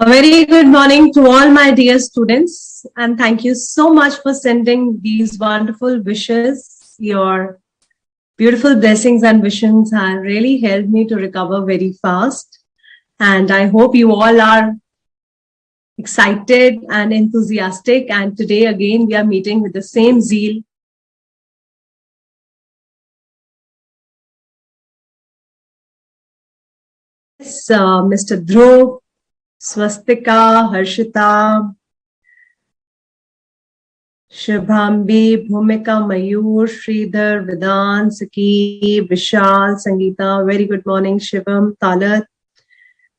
A very good morning to all my dear students, and thank you so much for sending these wonderful wishes. Your beautiful blessings and wishes have really helped me to recover very fast. And I hope you all are excited and enthusiastic. And today again, we are meeting with the same zeal. Mr. Dhruv, Swastika, Harshita, Shubhambi, Bhumika, Mayur, Sridhar, Vedant, Saki, Vishal, Sangeeta. Very good morning, Shivam, Talat,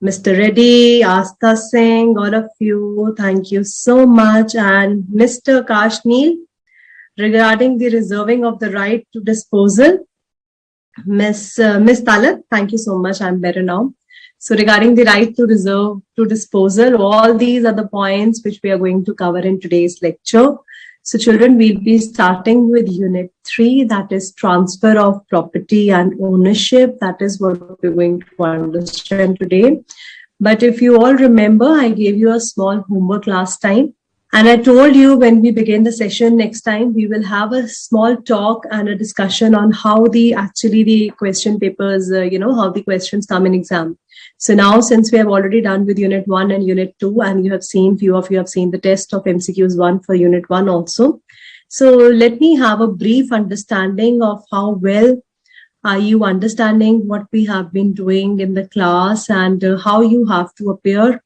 Mr. Reddy, Astha Singh, all of you. Thank you so much. And Mr. Kashneel, regarding the reserving of the right to disposal, Miss Talat, thank you so much. I'm better now. So regarding the right to reserve to disposal, all these are the points which we are going to cover in today's lecture. So children, we'll be starting with Unit 3, that is transfer of property and ownership. That is what we're going to understand today. But if you all remember, I gave you a small homework last time. And I told you when we begin the session next time, we will have a small talk and a discussion on how the question papers, how the questions come in exam. So now, since we have already done with Unit 1 and Unit 2, and few of you have seen the test of MCQs 1 for Unit 1 also. So let me have a brief understanding of how well are you understanding what we have been doing in the class and how you have to appear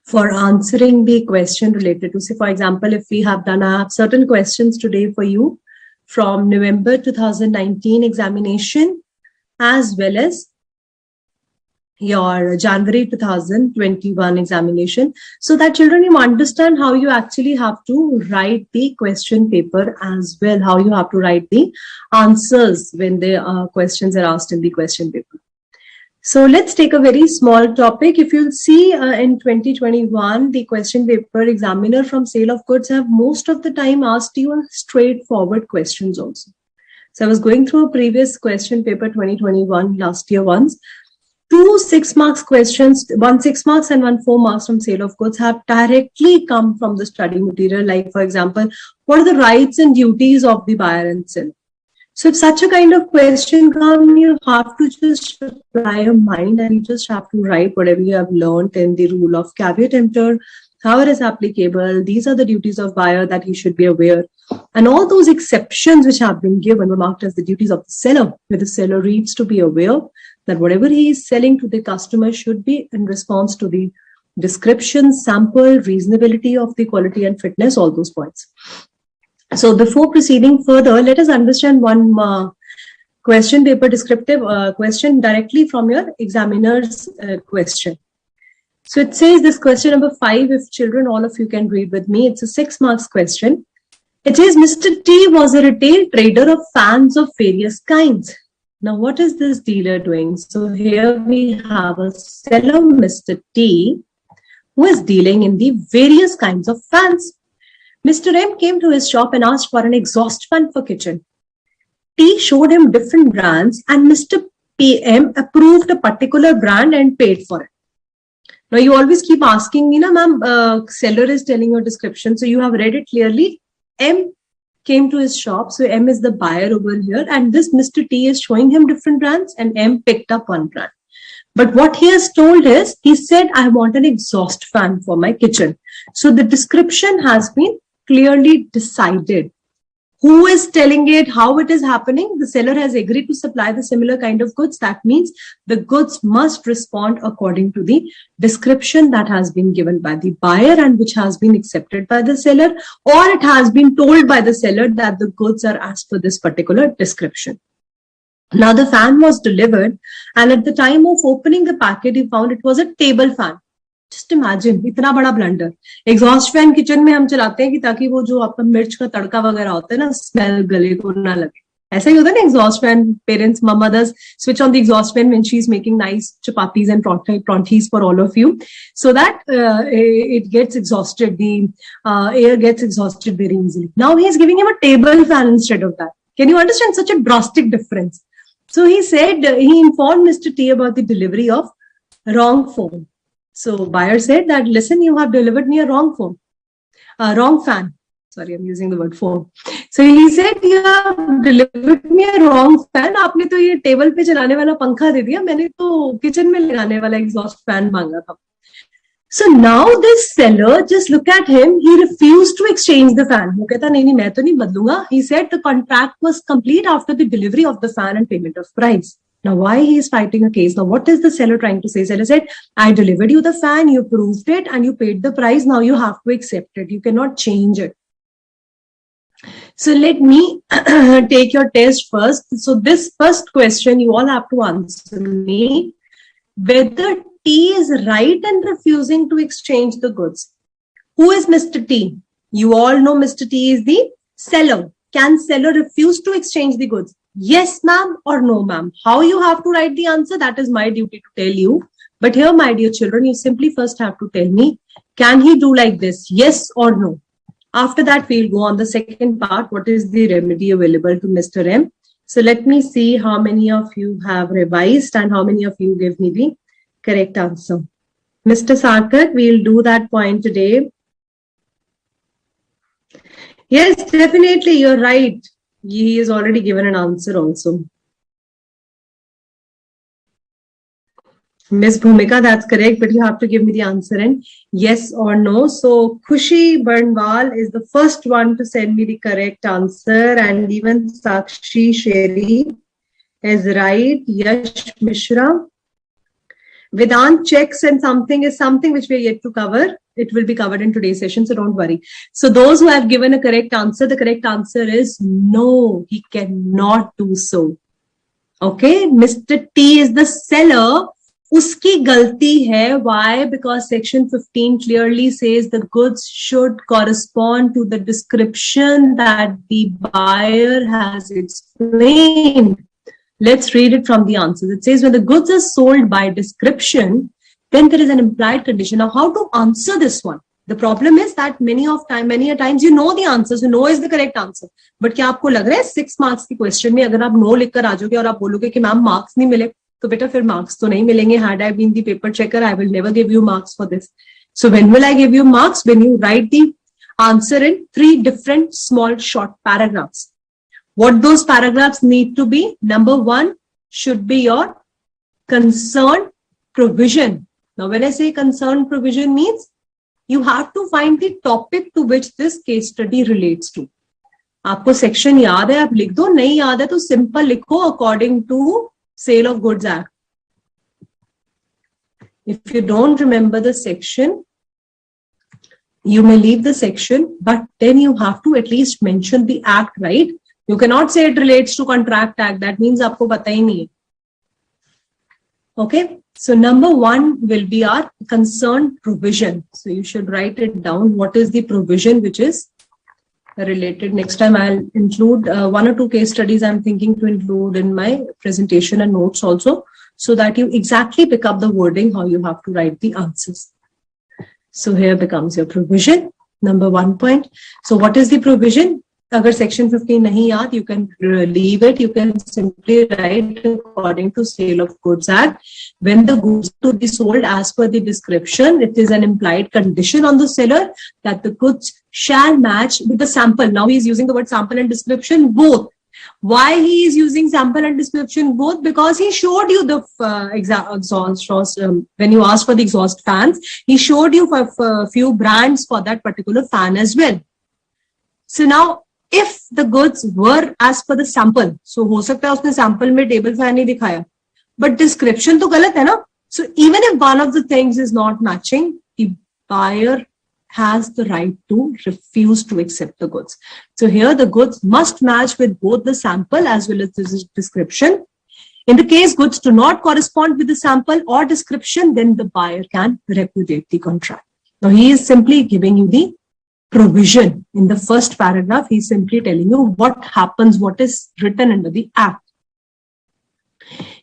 for answering the question related to, say, for example, if we have done, I have certain questions today for you from November 2019 examination, as well as your January 2021 examination, so that children, you understand how you actually have to write the question paper as well, how you have to write the answers when the questions are asked in the question paper. So let's take a very small topic. If you'll see in 2021, the question paper examiner from sale of goods have most of the time asked you straightforward questions also. So I was going through a previous question paper 2021 last year once. 2 6 marks questions, 1 6 marks and 1 4 marks from sale of goods have directly come from the study material. Like, for example, what are the rights and duties of the buyer and seller? So if such a kind of question comes, you have to just apply your mind and you just have to write whatever you have learned in the rule of caveat emptor, how it is applicable. These are the duties of buyer that he should be aware. And all those exceptions which have been given were marked as the duties of the seller, where the seller needs to be aware that whatever he is selling to the customer should be in response to the description, sample, reasonability of the quality and fitness, all those points. So before proceeding further, let us understand one question paper descriptive question directly from your examiner's question. So it says this question number 5, if children, all of you can read with me, it's a 6 marks question. It says, Mr. T was a retail trader of fans of various kinds. Now, what is this dealer doing? So here we have a seller, Mr. T, who is dealing in the various kinds of fans. Mr. M came to his shop and asked for an exhaust fan for kitchen. T showed him different brands and Mr. PM approved a particular brand and paid for it. Now, you always keep asking me, ma'am, seller is telling your description. So you have read it clearly. M came to his shop. So M is the buyer over here. And this Mr. T is showing him different brands and M picked up one brand. But what he has told is, he said, I want an exhaust fan for my kitchen. So the description has been clearly decided. Who is telling it, how it is happening? The seller has agreed to supply the similar kind of goods. That means the goods must respond according to the description that has been given by the buyer and which has been accepted by the seller, or it has been told by the seller that the goods are as per this particular description. Now the fan was delivered, and at the time of opening the packet, he found it was a table fan. Just imagine, इतना बड़ा blunder. Exhaust fan kitchen में हम चलाते हैं कि ताकि वो जो आपका मिर्च का तड़का वगैरह होता है ना, स्मेल गले को ना लगे. ऐसा ही होता है ना exhaust fan. Parents, mothers switch on the exhaust fan when she's making nice chapatis and prontis for all of you, so that it gets exhausted. The air gets exhausted very easily. Now he is giving him a table fan instead of that. Can you understand such a drastic difference? So he said, he informed Mr. T about the delivery of wrong phone. So buyer said that, listen, you have delivered me a wrong fan. Sorry, I'm using the word phone. So he said, you have delivered me a wrong fan. आपने तो ये table पे चलाने वाला पंखा दे दिया, मैंने तो किचन में लगाने वाला एग्जॉस्ट फैन मांगा था. So now this seller, just look at him, he refused to exchange the fan. वो कहता नहीं मैं तो नहीं बदलूंगा. He said the contract was complete after the delivery of the fan and payment of price. Now why he is fighting a case? Now what is the seller trying to say? Seller said, I delivered you the fan, you proved it and you paid the price. Now you have to accept it. You cannot change it. So let me take your test first. So this first question, you all have to answer me whether T is right in refusing to exchange the goods. Who is Mr. T? You all know Mr. T is the seller. Can seller refuse to exchange the goods? Yes, ma'am, or no, ma'am. How you have to write the answer, that is my duty to tell you. But here, my dear children, you simply first have to tell me, can he do like this? Yes or no? After that, we'll go on the second part. What is the remedy available to Mr. M? So let me see how many of you have revised and how many of you give me the correct answer. Mr. Sarkar, we'll do that point today. Yes, definitely, you're right. He has already given an answer also. Miss Bhumika, that's correct, but you have to give me the answer in yes or no. So Khushi Burnwal is the first one to send me the correct answer, and even Sakshi Sherry is right. Yash Mishra. Vedant checks and something is something which we are yet to cover. It will be covered in today's session, so don't worry. So those who have given a correct answer, the correct answer is no, he cannot do so. Okay, Mr. T is the seller. Uski galti hai. Why? Because section 15 clearly says the goods should correspond to the description that the buyer has explained. Let's read it from the answers. It says when the goods are sold by description, then there is an implied condition. Now, how to answer this one? The problem is that many a times you know the answers, you know is the correct answer. But क्या आपको लग रहा है 6 marks की question में अगर आप no लिख कर आ जाओगे और आप बोलोगे कि मैम marks नहीं मिले, तो बेटा फिर marks तो नहीं मिलेंगे. Had I been the paper checker, I will never give you marks for this. So when will I give you marks? When you write the answer in 3 different small short paragraphs. What those paragraphs need to be? Number 1 should be your concerned provision. Now, when I say concerned provision means you have to find the topic to which this case study relates to. आपको section याद है आप लिख दो, नहीं याद है तो simple लिखो according to Sale of Goods Act. If you don't remember the section, you may leave the section, but then you have to at least mention the act, right? You cannot say it relates to Contract Act. That means आपको पता ही नहीं है. Okay. So number 1 will be our concerned provision. So you should write it down. What is the provision which is related? Next time I'll include 1 or 2 case studies I'm thinking to include in my presentation and notes also, so that you exactly pick up the wording, how you have to write the answers. So here becomes your provision, number 1 point. So what is the provision? Agar section 15 nahi yaad, you can leave it. You can simply write according to Sale of Goods Act. When the goods to be sold as per the description, it is an implied condition on the seller that the goods shall match with the sample. Now he is using the word sample and description both. Why he is using sample and description both? Because he showed you the exhaust, when you asked for the exhaust fans, he showed you for a few brands for that particular fan as well. So now, if the goods were as per the sample, so हो सकता है उसने sample में table fan नहीं दिखाया, but description तो गलत है ना? So even if one of the things is not matching, the buyer has the right to refuse to accept the goods. So here the goods must match with both the sample as well as the description. In the case goods do not correspond with the sample or description, then the buyer can repudiate the contract. Now he is simply giving you the provision. In the first paragraph, he's simply telling you what happens, what is written under the act.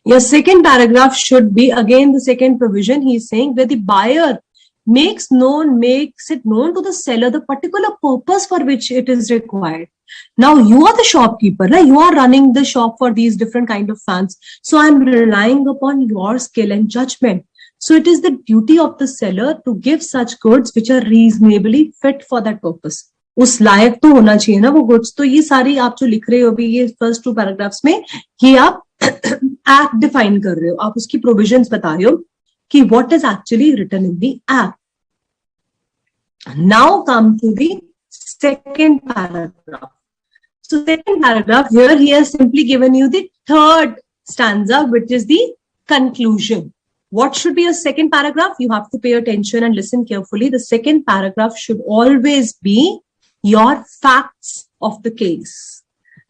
Your second paragraph should be again the second provision. He's saying where the buyer makes it known to the seller the particular purpose for which it is required. Now you are the shopkeeper, right? You are running the shop for these different kind of fans. So I'm relying upon your skill and judgment. So it is the duty of the seller to give such goods which are reasonably fit for that purpose. उस लायक तो होना चाहिए ना वो goods. तो ये सारी आप जो लिख रहे हो अभी ये first 2 paragraphs में, ये आप act define कर रहे हो, आप उसकी provisions बता रहे हो कि what is actually written in the act. Now come to the second paragraph. So second paragraph, here he has simply given you the third stanza, which is the conclusion. What should be a second paragraph? You have to pay attention and listen carefully. The second paragraph should always be your facts of the case.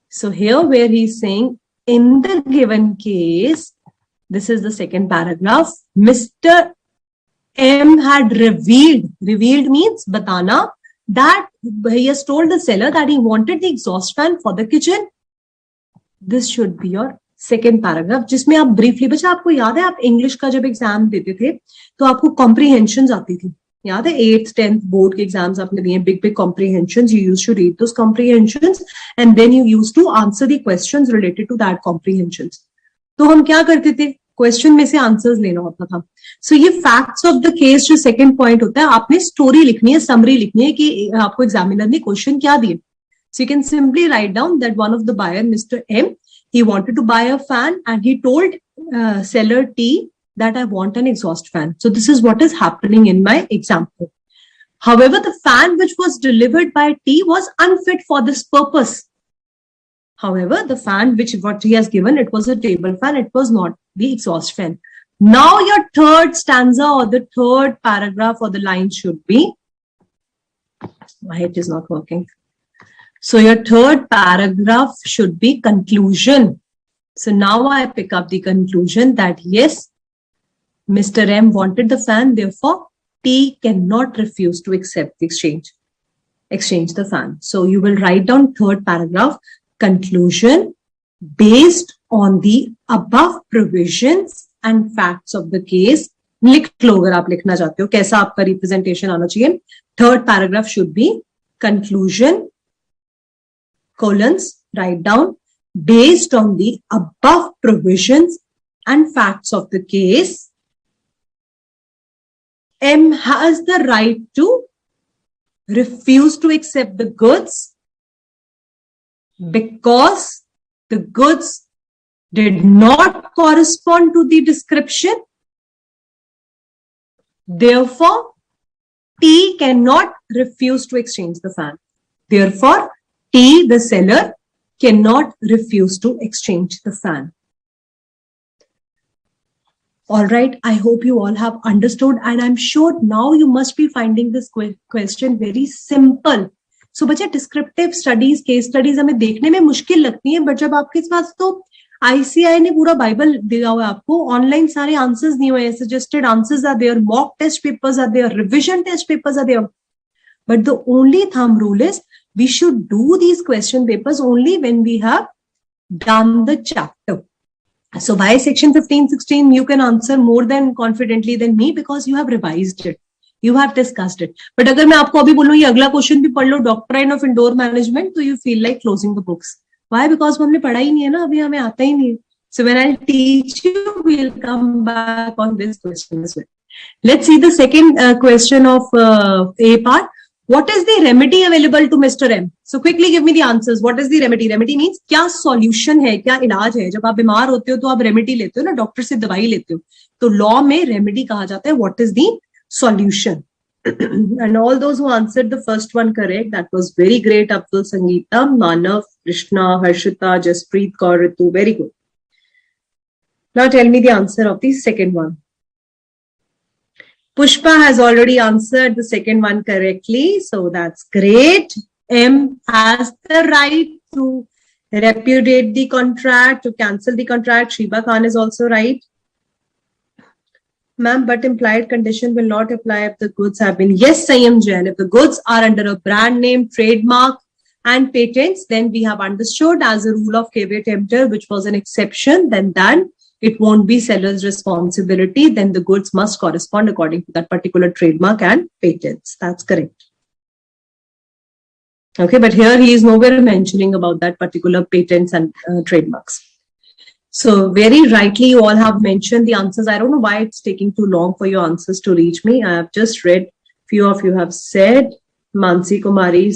So here where he's saying, in the given case, this is the second paragraph, Mr. M had revealed means batana, that he has told the seller that he wanted the exhaust fan for the kitchen. This should be your second paragraph, जिसमें आप briefly, बच्चा आपको याद है आप English का जब exam देते थे तो आपको comprehensions आती थी, याद है 8th 10th बोर्ड के एग्जाम्स आपने दिए, big comprehensions, you used to read those comprehensions and then you used to answer the questions related to that comprehensions. तो हम क्या करते थे, क्वेश्चन में से आंसर्स लेना होता था. सो ये फैक्ट्स ऑफ द केस जो सेकंड पॉइंट होता है, आपने स्टोरी लिखनी है, समरी लिखनी है कि आपको एग्जामिनर ने क्वेश्चन क्या दिए. So you can simply write down that one of the buyer mister M, he wanted to buy a fan and he told seller T that I want an exhaust fan. So this is what is happening in my example. However, the fan which was delivered by T was unfit for this purpose. However, the fan what he has given, it was a table fan, it was not the exhaust fan. Now your third stanza or the third paragraph or the line should be, why it is not working? So your third paragraph should be conclusion. So now I pick up the conclusion that yes, Mr. M wanted the fan, therefore T cannot refuse to accept the exchange the fan. So you will write down third paragraph, conclusion, based on the above provisions and facts of the case. लिख लो अगर आप लिखना चाहते हो कैसा आपका representation आना चाहिए. Third paragraph should be conclusion, colons, write down, based on the above provisions and facts of the case, M has the right to refuse to accept the goods because the goods did not correspond to the description. Therefore, T cannot refuse to exchange the fan. Therefore, T, the seller, cannot refuse to exchange the fan. All right, I hope you all have understood, and I'm sure now you must be finding this question very simple. So बच्चे descriptive studies, case studies हमें देखने में मुश्किल लगती हैं, but जब आपके पास तो ICAI ने पूरा बाइबल दिया हुआ है आपको, ऑनलाइन सारे आंसर्स दिए हुए हैं, suggested answers are there, mock test papers are there, revision test papers are there. But the only thumb rule is we should do these question papers only when we have done the chapter. So by section 15, 16, you can answer more than confidently than me because you have revised it. You have discussed it. But अगर मैं आपको अभी बोलूँ ये अगला question भी पढ़ लो, doctrine of indoor management, तो you feel like closing the books. Why? Because हमने पढ़ा ही नहीं है ना, अभी हमें आता ही नहीं है. So when I'll teach you, we'll come back on this question as well. Let's see the second question of A part. What is the remedy available to Mr. M? So quickly give me the answers. What is the remedy? Remedy means क्या solution है, क्या इलाज है. जब आप बीमार होते हो तो आप remedy लेते हो ना, डॉक्टर से दवाई लेते हो. तो law में remedy कहा जाता है. What is the solution? And all those who answered the first one correct, that was very great. Abdul Sangeeta, Manav, Krishna, Harshita, Jaspreet Kaur, Ritu, very good. Now tell me the answer of the second one. Pushpa has already answered the second one correctly, so that's great. M has the right to repudiate the contract, to cancel the contract. Shiba Khan is also right. Ma'am, but implied condition will not apply if the goods have been. Yes, Sayam Jain, if the goods are under a brand name, trademark and patents, then we have understood as a rule of caveat emptor, which was an exception, then it won't be seller's responsibility. Then the goods must correspond according to that particular trademark and patents. That's correct. Okay, but here he is nowhere mentioning about that particular patents and trademarks. So very rightly, you all have mentioned the answers. I don't know why it's taking too long for your answers to reach me. I have just read. Few of you have said. Mansi Kumari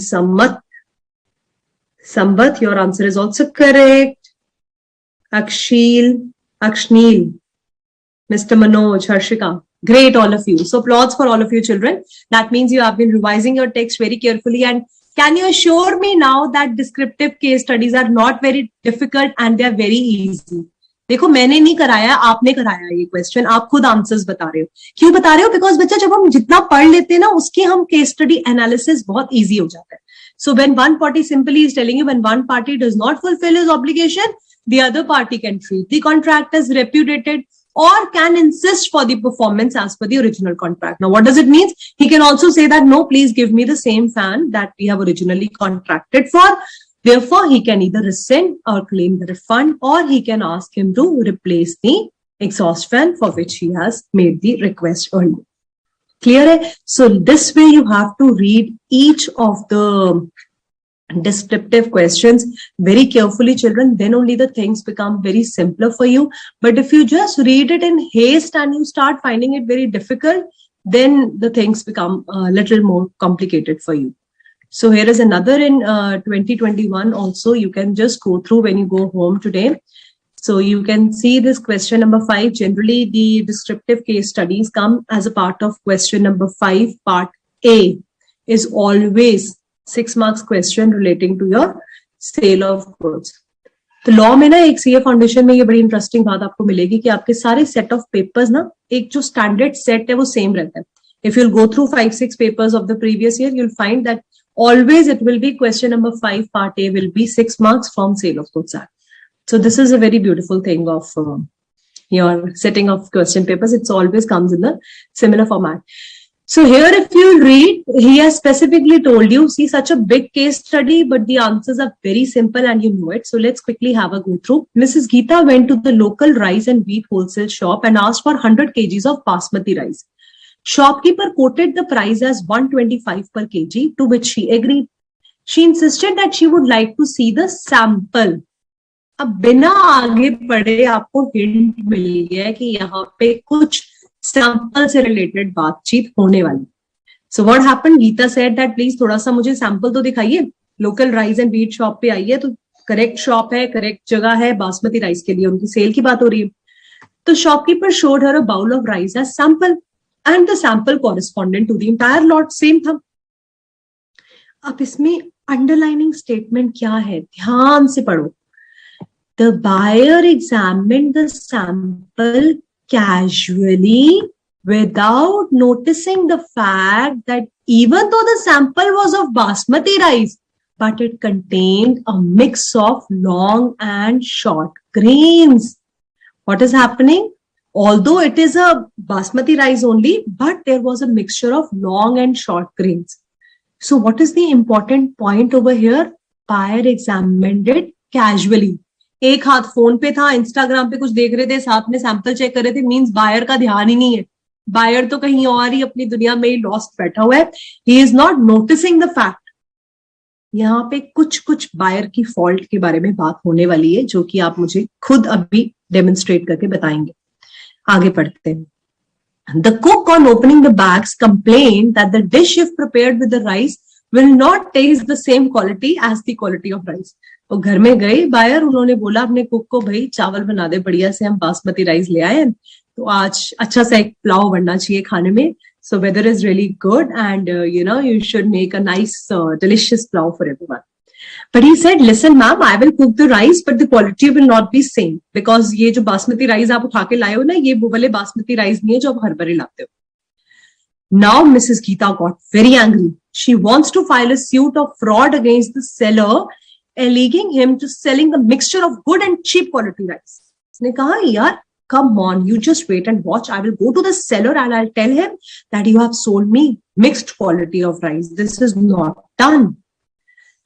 Sambat, your answer is also correct. Akshneel, Mr. Manoj, Harshika. Great, all of you. So applause for all of you children. That means you have been revising your text very carefully. And can you assure me now that descriptive case studies are not very difficult and they are very easy? देखो मैंने नहीं कराया, आपने कराया ये question, आप खुद answers बता रहे हो. क्यों बता रहे हो? बिकॉज बच्चा जब हम जितना पढ़ लेते हैं ना उसके हम केस स्टडी एनालिसिस बहुत इजी हो जाता है. So when one party simply is telling you when one party does not fulfill his obligation, the other party can treat the contract as repudiated or can insist for the performance as per the original contract. Now, what does it mean? He can also say that, no, please give me the same fan that we have originally contracted for. Therefore, he can either rescind or claim the refund, or he can ask him to replace the exhaust fan for which he has made the request earlier. Clear? So this way you have to read each of the descriptive questions very carefully, children. Then only the things become very simpler for you. But if you just read it in haste and you start finding it very difficult, then the things become a little more complicated for you. So here is another in 2021 also. You can just go through when you go home today. So you can see this question number 5. Generally, the descriptive case studies come as a part of question number 5. Part A is always 6 marks question relating to your sale of goods. तो law में ना एक CA foundation में ये बड़ी interesting बात आपको मिलेगी कि आपके सारे सेट ऑफ पेपर्स ना एक जो स्टैंडर्ड सेट है वो सेम रहता है. If you'll go through 5-6 papers of the previous year, you'll find that always it will be question number 5 part A will be 6 marks from sale of goods act. So this is a very beautiful thing of your setting of question papers. It's always comes in the similar format. So here if you read, he has specifically told you, see such a big case study, but the answers are very simple and you know it. So let's quickly have a go through. Mrs. Geeta went to the local rice and wheat wholesale shop and asked for 100 kgs of basmati rice. Shopkeeper quoted the price as 125 per kg, to which she agreed. She insisted that she would like to see the sample. अब बिना आगे पढ़े आपको hint मिल गया है कि यहाँ पे कुछ सैंपल से रिलेटेड बातचीत होने वाली. So what happened, Gita said that please थोड़ा सा मुझे सैंपल तो दिखाइए. Local rice and wheat shop पे आई है तो करेक्ट शॉप है, करेक्ट जगह है, बासमती राइस के लिए उनकी सेल की बात हो रही है. तो shopkeeper showed her a bowl of rice as sample and the sample correspondent to the entire lot same था. अब इसमें अंडरलाइनिंग स्टेटमेंट क्या है, ध्यान से पढ़ो. The buyer examined the sample casually without noticing the fact that even though the sample was of basmati rice, but it contained a mix of long and short grains. What is happening? Although it is a basmati rice only, but there was a mixture of long and short grains. So what is the important point over here? Buyer examined it casually. एक हाथ phone पे था, Instagram पे कुछ देख रहे थे, साथ में सैंपल चेक कर रहे थे. मींस बायर का ध्यान ही नहीं है, बायर तो कहीं और ही अपनी दुनिया में ही लॉस्ट बैठा हुआ है. He is not noticing the fact. यहाँ पे कुछ कुछ बायर की फॉल्ट के बारे में बात होने वाली है जो कि आप मुझे खुद अभी डेमोन्स्ट्रेट करके बताएंगे. आगे पढ़ते हैं. The cook on opening the bags complained that the dish if prepared with the rice will not taste the same quality as the quality of rice. वो घर में गए बायर, उन्होंने बोला अपने कुक को, भाई चावल बना दे बढ़िया से, हम बासमती राइस ले आए तो आज अच्छा सा एक पुलाव बनना चाहिए खाने में. So weather is really good and you should make a nice delicious pulao for everyone. But he said, listen ma'am, I will cook the rice but the quality will not be same because ये जो basmati rice आप उठा के लाए हो ना, ये वो वाले बासमती राइस नहीं है जो आप हर बार लाते हो. Now Mrs. Geeta got very angry. She wants to file a suit of fraud against the seller, alleging him to selling the mixture of good and cheap quality rice. उसने कहा यार come on, you just wait and watch. I will go to the seller and I'll tell him that you have sold me mixed quality of rice. This is not done.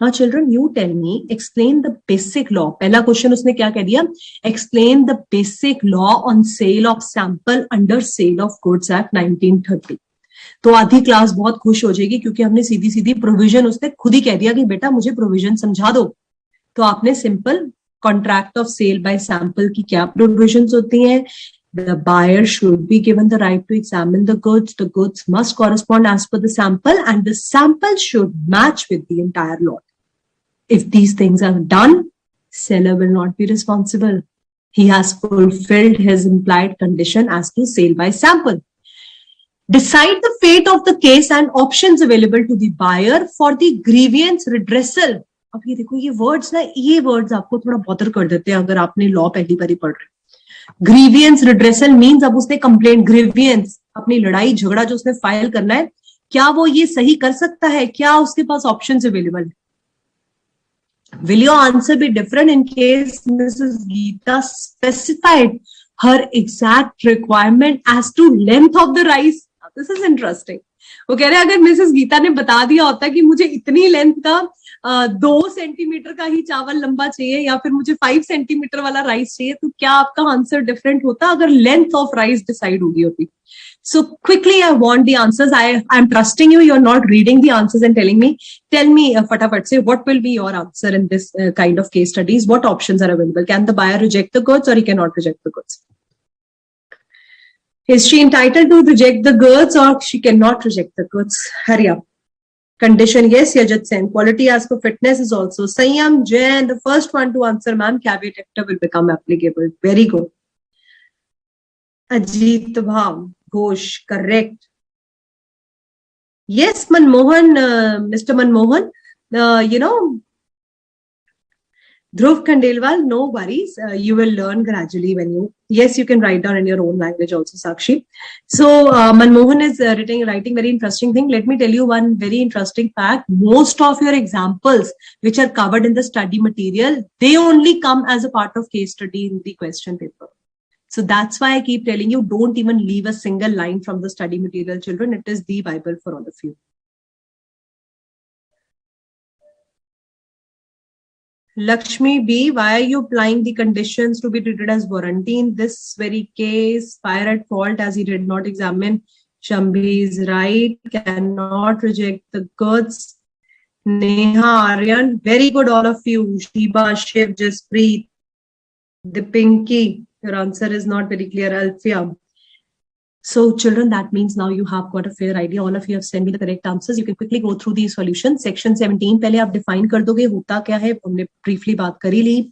Now children, you tell me, explain the basic law. पहला question उसने क्या कह दिया? Explain the basic law on sale of sample under Sale of Goods Act 1930. तो आधी class बहुत खुश हो जाएगी क्योंकि हमने सीधी सीधी प्रोविजन, उसने खुद ही कह दिया कि बेटा मुझे प्रोविजन समझा दो. तो आपने simple Contract of sale by sample की क्या provisions होती हैं? The buyer should be given the right to examine the goods. The goods must correspond as per the sample, and the sample should match with the entire lot. If these things are done, seller will not be responsible. He has fulfilled his implied condition as to sale by sample. Decide the fate of the case and options available to the buyer for the grievance redressal. अब ये देखो, ये words ना, ये words आपको थोड़ा bother कर देते हैं अगर आपने लॉ पहली बार पढ़ रहे। ग्रीवियंस रिड्रेसल मींस अब उसने कंप्लेंट, ग्रीवियंस अपनी लड़ाई झगड़ा जो उसने फाइल करना है, क्या वो ये सही कर सकता है? क्या उसके पास ऑप्शंस अवेलेबल है? Will your answer be different in case Mrs. Geeta specified her exact requirement as to length of the rice? This is interesting. वो कह रहे हैं अगर मिसेस गीता ने बता दिया होता कि मुझे इतनी लेंथ का 2 सेंटीमीटर का ही चावल लंबा चाहिए या फिर मुझे 5 सेंटीमीटर वाला राइस चाहिए, तो क्या आपका आंसर डिफरेंट होता अगर लेंथ ऑफ राइस डिसाइड होगी होती? So quickly, I want the answers. I'm trusting you. You're not reading the answers and telling me. Tell me, fatafat, say what will be your answer in this kind of case studies? What options are available? Can the buyer reject the goods or he cannot reject the goods? Is she entitled to reject the goods or she cannot reject the goods? Hurry up. Condition, yes, Yajat Sen. Quality as per fitness is also Sanyam, Jain. The first one to answer, ma'am, caveat emptor will become applicable. Very good. Ajit Bhav. Ghosh, correct. Yes, Manmohan, Mr. Manmohan, Dhruv Khandelwal, no worries. You will learn gradually when you, yes, you can write down in your own language also, Sakshi. So, Manmohan is writing very interesting thing. Let me tell you one very interesting fact. Most of your examples which are covered in the study material, they only come as a part of case study in the question paper. So that's why I keep telling you, don't even leave a single line from the study material, children. It is the Bible for all of you. Lakshmi B, why are you applying the conditions to be treated as warranty in this very case? Fire at fault as he did not examine. Shambhi is right, cannot reject the goods. Neha Aryan, very good all of you. Shiba, Shiv, Jaspreet, the Pinky. Your answer is not very clear, Alfia. So children, that means now you have got a fair idea. All of you have sent me the correct answers. You can quickly go through these solutions. Section 17 पहले आप define कर दोगे होता क्या है, हमने briefly बात करी ली.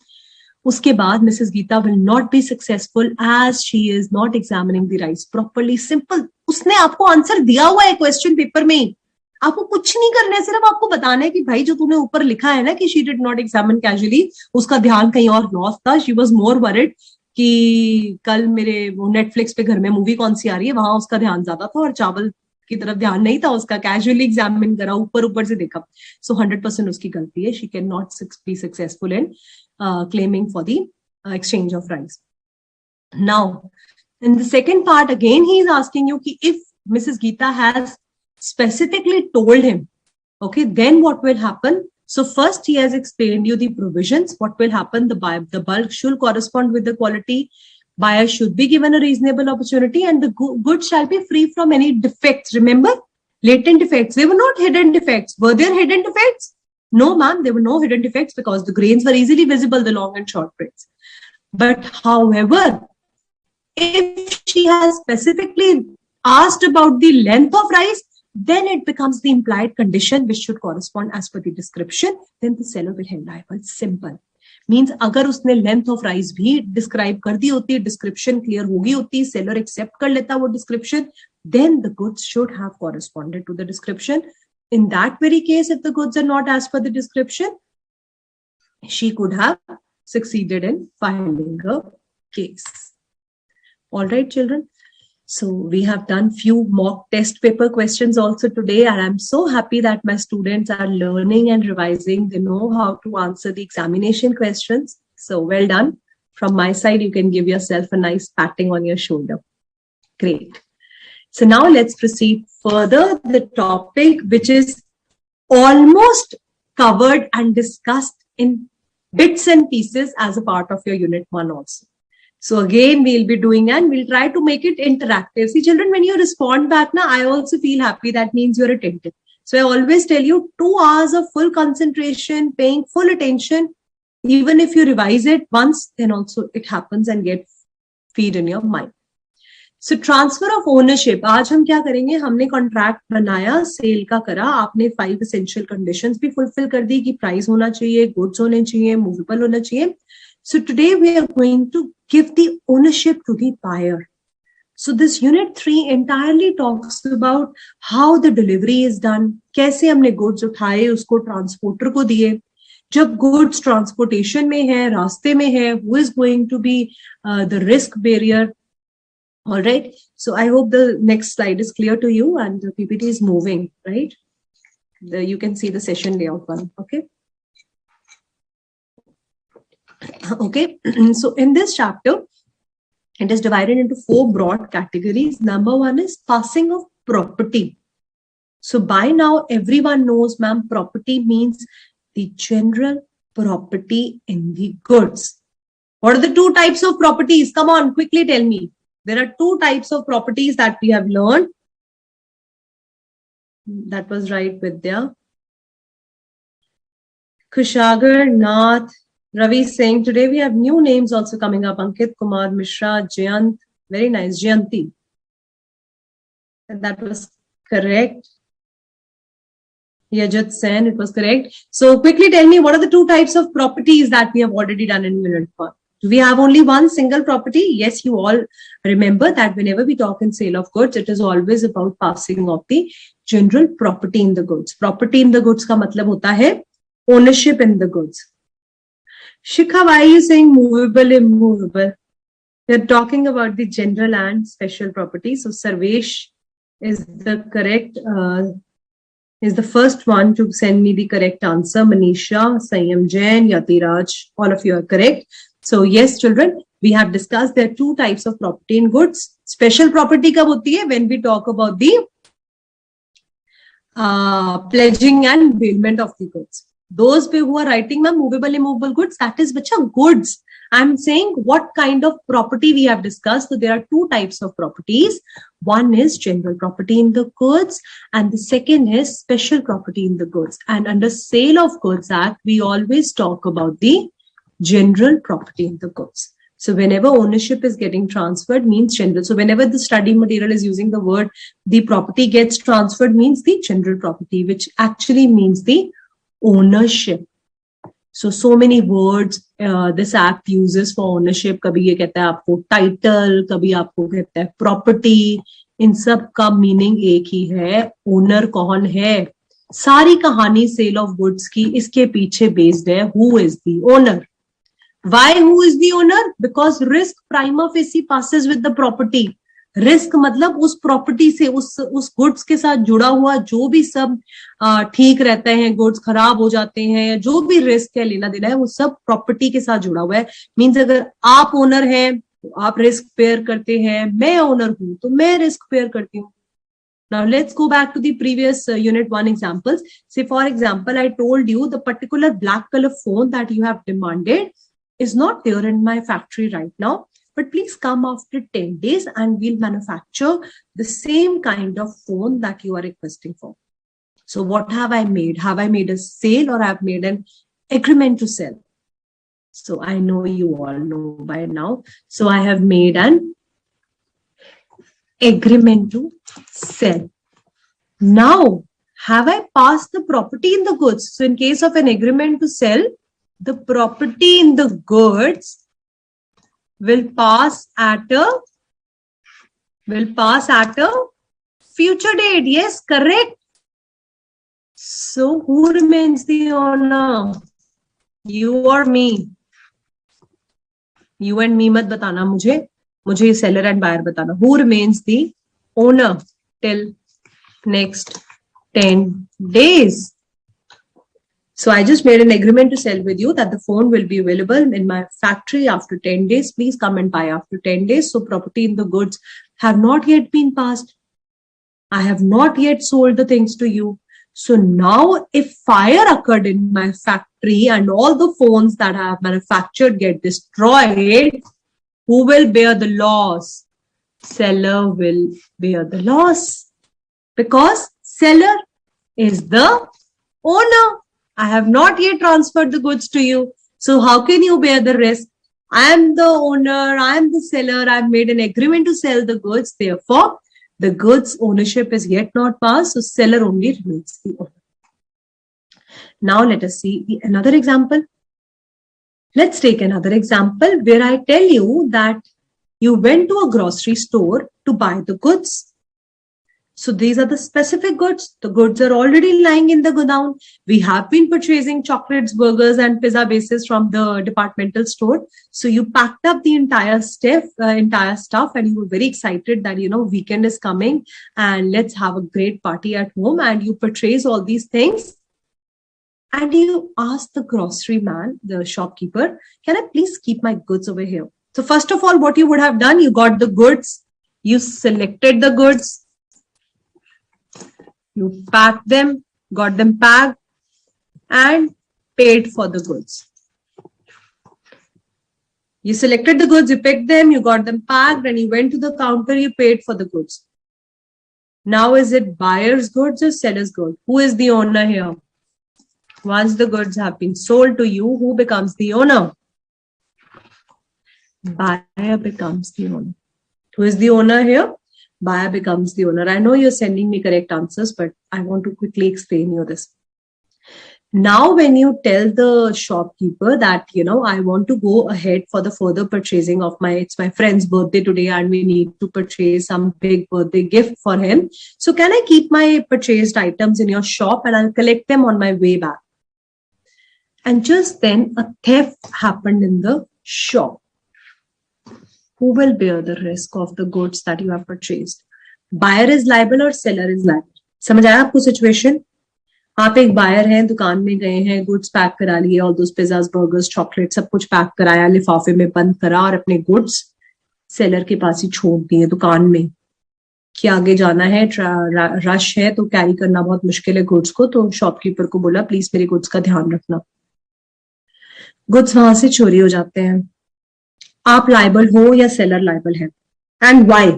उसके बाद Mrs. Geeta will not be successful as she is not examining the rice properly. Simple. उसने आपको आंसर दिया हुआ है क्वेश्चन पेपर में. आपको कुछ नहीं करना है, सिर्फ आपको बताना है कि भाई जो तूने ऊपर लिखा है ना कि she did not examine casually, उसका ध्यान कहीं और lost था. She was more worried कि कल मेरे वो नेटफ्लिक्स पे घर में मूवी कौन सी आ रही है, वहां उसका ध्यान ज्यादा था और चावल की तरफ ध्यान नहीं था उसका. कैजुअली एग्जामिन करा, ऊपर से देखा. सो 100% उसकी गलती है. She can not be successful in claiming for the exchange of rice. Now, in the second part, again, he is asking you ki if Mrs. Geeta has specifically told him, okay, then what will happen? So first, he has explained you the provisions. What will happen? The bulk should correspond with the quality. Buyer should be given a reasonable opportunity, and the goods shall be free from any defects. Remember, latent defects. They were not hidden defects. Were there hidden defects? No, ma'am, there were no hidden defects because the grains were easily visible, the long and short grains. But however, if she has specifically asked about the length of rice, then it becomes the implied condition which should correspond as per the description. Then the seller will held liable. Simple. Means अगर उसने length of rice भी describe कर दी होती, description clear होगी होती, seller accept कर लेता वो description, then the goods should have corresponded to the description. In that very case, if the goods are not as per the description, she could have succeeded in filing a case. All right, children. So we have done few mock test paper questions also today, and I'm so happy that my students are learning and revising. They know how to answer the examination questions. So well done. From my side, you can give yourself a nice patting on your shoulder. Great. So now let's proceed further. The topic which is almost covered and discussed in bits and pieces as a part of your unit 1 also. So again, we'll be doing and we'll try to make it interactive. See, children, when you respond back, now I also feel happy. That means you're attentive. So I always tell you 2 hours of full concentration, paying full attention. Even if you revise it once, then also it happens and get feed in your mind. So transfer of ownership. आज हम क्या करेंगे, हमने contract बनाया, cell का करा, आपने 5 essential conditions भी फुलफिल कर दी कि प्राइस होना चाहिए, गुड्स होने चाहिए, मूवेबल होना चाहिए. So today we are going to give the ownership to the buyer. So this unit 3 entirely talks about how the delivery is done. कैसे हमने goods उठाए, उसको ट्रांसपोर्टर को दिए. जब goods ट्रांसपोर्टेशन में है, रास्ते में है, who is going to be the risk barrier? All right. So I hope the next slide is clear to you and the PPT is moving, right? You can see the session layout one. Okay. Okay. So in this chapter, it is divided into 4 broad categories. Number 1 is passing of property. So by now, everyone knows, ma'am, property means the general property in the goods. What are the 2 types of properties? Come on, quickly tell me. There are 2 types of properties that we have learned. That was right, Vidya. Kushagar, Nath, Ravi Singh. Today we have new names also coming up. Ankit Kumar, Mishra, Jayant. Very nice. Jayanti. And that was correct. Yajat Sen, it was correct. So quickly tell me, what are the 2 types of properties that we have already done in Unit 1? Do we have only one single property? Yes, you all remember that whenever we talk in sale of goods, it is always about passing of the general property in the goods. Property in the goods ka matlab hota hai ownership in the goods. Shikha, why are you saying movable, immovable? We're talking about the general and special property. So Sarvesh is the correct, is the first one to send me the correct answer. Manisha, Sayam Jain, Yatiraj, all of you are correct. So yes, children, we have discussed there are 2 types of property in goods. Special property kab hoti hai? When we talk about the pledging and bailment of the goods. Those who are writing, ma'am, movable, immovable goods, that is bacha goods. I'm saying what kind of property we have discussed. So there are 2 types of properties. One is general property in the goods and the second is special property in the goods. And under Sale of Goods Act, we always talk about the general property in the goods. So whenever ownership is getting transferred means general. So whenever the study material is using the word the property gets transferred means the general property, which actually means the ownership. So many words this app uses for ownership. कभी ये कहता है आपको title, कभी आपको कहता है property. इन सब का meaning एक ही है. Owner कौन है? सारी कहानी sale of goods की इसके पीछे based है. Who is the owner? Why who is the owner? Because risk prima facie passes with the property. Risk मतलब उस प्रॉपर्टी से उस गुड्स के साथ जुड़ा हुआ जो भी सब ठीक रहते हैं, गुड्स खराब हो जाते हैं, जो भी रिस्क है लेना देना है वो सब प्रॉपर्टी के साथ जुड़ा हुआ है. मींस अगर आप ओनर हैं तो आप रिस्क पेयर करते हैं, मैं ओनर हूं तो मैं रिस्क पेयर करती हूँ. Now let's go back to the previous unit 1 examples. Say for example, I told you the particular black color phone that you have demanded is not there in my factory right now. But please come after 10 days and we'll manufacture the same kind of phone that you are requesting for. So what have I made? Have I made a sale or have made an agreement to sell? So I know you all know by now. So I have made an agreement to sell. Now, have I passed the property in the goods? So in case of an agreement to sell, the property in the goods will pass at a future date. Yes, correct. So who remains the owner? You or me? You and me mat batana mujhe seller and buyer batana. Who remains the owner till next 10 days? So I just made an agreement to sell with you that the phone will be available in my factory after 10 days. Please come and buy after 10 days. So property in the goods have not yet been passed. I have not yet sold the things to you. So now if fire occurred in my factory and all the phones that I have manufactured get destroyed, who will bear the loss? Seller will bear the loss because seller is the owner. I have not yet transferred the goods to you. So how can you bear the risk? I am the owner, I am the seller, I've made an agreement to sell the goods. Therefore, the goods ownership is yet not passed, so seller only remains the owner. Now let us see another example. Let's take another example where I tell you that you went to a grocery store to buy the goods. So these are the specific goods. The goods are already lying in the godown. We have been purchasing chocolates, burgers, and pizza bases from the departmental store. So you packed up the entire stuff, and you were very excited that, weekend is coming and let's have a great party at home. And you purchase all these things. And you ask the grocery man, the shopkeeper, can I please keep my goods over here? So first of all, what you would have done, you got the goods, you selected the goods, you packed them, got them packed, and paid for the goods. You selected the goods, you picked them, you got them packed, and you went to the counter, you paid for the goods. Now, is it buyer's goods or seller's goods? Who is the owner here? Once the goods have been sold to you, who becomes the owner? Buyer becomes the owner. Who is the owner here? Buyer becomes the owner. I know you're sending me correct answers, but I want to quickly explain you this. Now, when you tell the shopkeeper that, I want to go ahead for the further purchasing of it's my friend's birthday today and we need to purchase some big birthday gift for him. So can I keep my purchased items in your shop and I'll collect them on my way back? And just then a theft happened in the shop. Who will bear the risk of the goods that you have purchased? Buyer is liable or seller is liable? समझ आया आपको situation? आप एक buyer हैं, दुकान में गए हैं, गुड्स पैक करा लिए, all those pizzas, burgers, chocolate सब कुछ पैक कराया, लिफाफे में बंद करा और अपने गुड्स सेलर के पास ही छोड़ दिए दुकान में कि आगे जाना है, रश है तो कैरी करना बहुत मुश्किल है गुड्स को. तो शॉपकीपर को बोला प्लीज मेरे गुड्स का ध्यान रखना. गुड्स वहां से चोरी हो जाते हैं. आप लाइबल हो या सेलर लाइबल है? And why?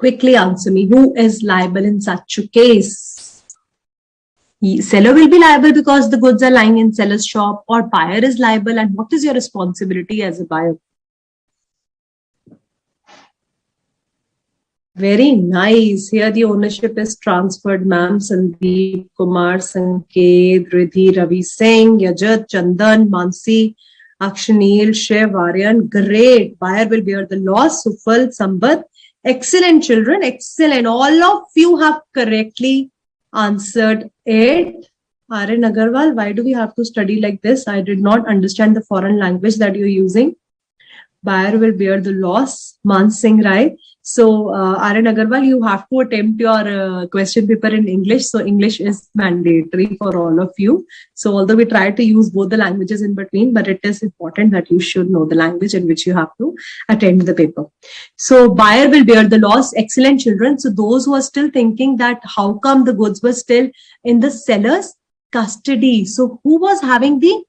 Quickly answer me. Who is liable in such a case? Seller will be liable because the goods are lying in seller's shop, or buyer is liable. And what is your responsibility as a buyer? Very nice. Here the ownership is transferred, ma'am. Sandeep, Kumar, Sanket, Riddhi, Ravi Singh, Yajat, Chandan, Mansi, Akshanil, Shiv, Aryan. Great. Buyer will bear the loss. Sufal, Sambat. Excellent, children. Excellent. All of you have correctly answered it. Aryan Agarwal, why do we have to study like this? I did not understand the foreign language that you're using. Buyer will bear the loss. Man Singh Rai. So, Aryan Agarwal, you have to attempt your question paper in English. So, English is mandatory for all of you. So, although we try to use both the languages in between, but it is important that you should know the language in which you have to attend the paper. So, buyer will bear the loss. Excellent, children. So, those who are still thinking that how come the goods were still in the seller's custody. So, who was having the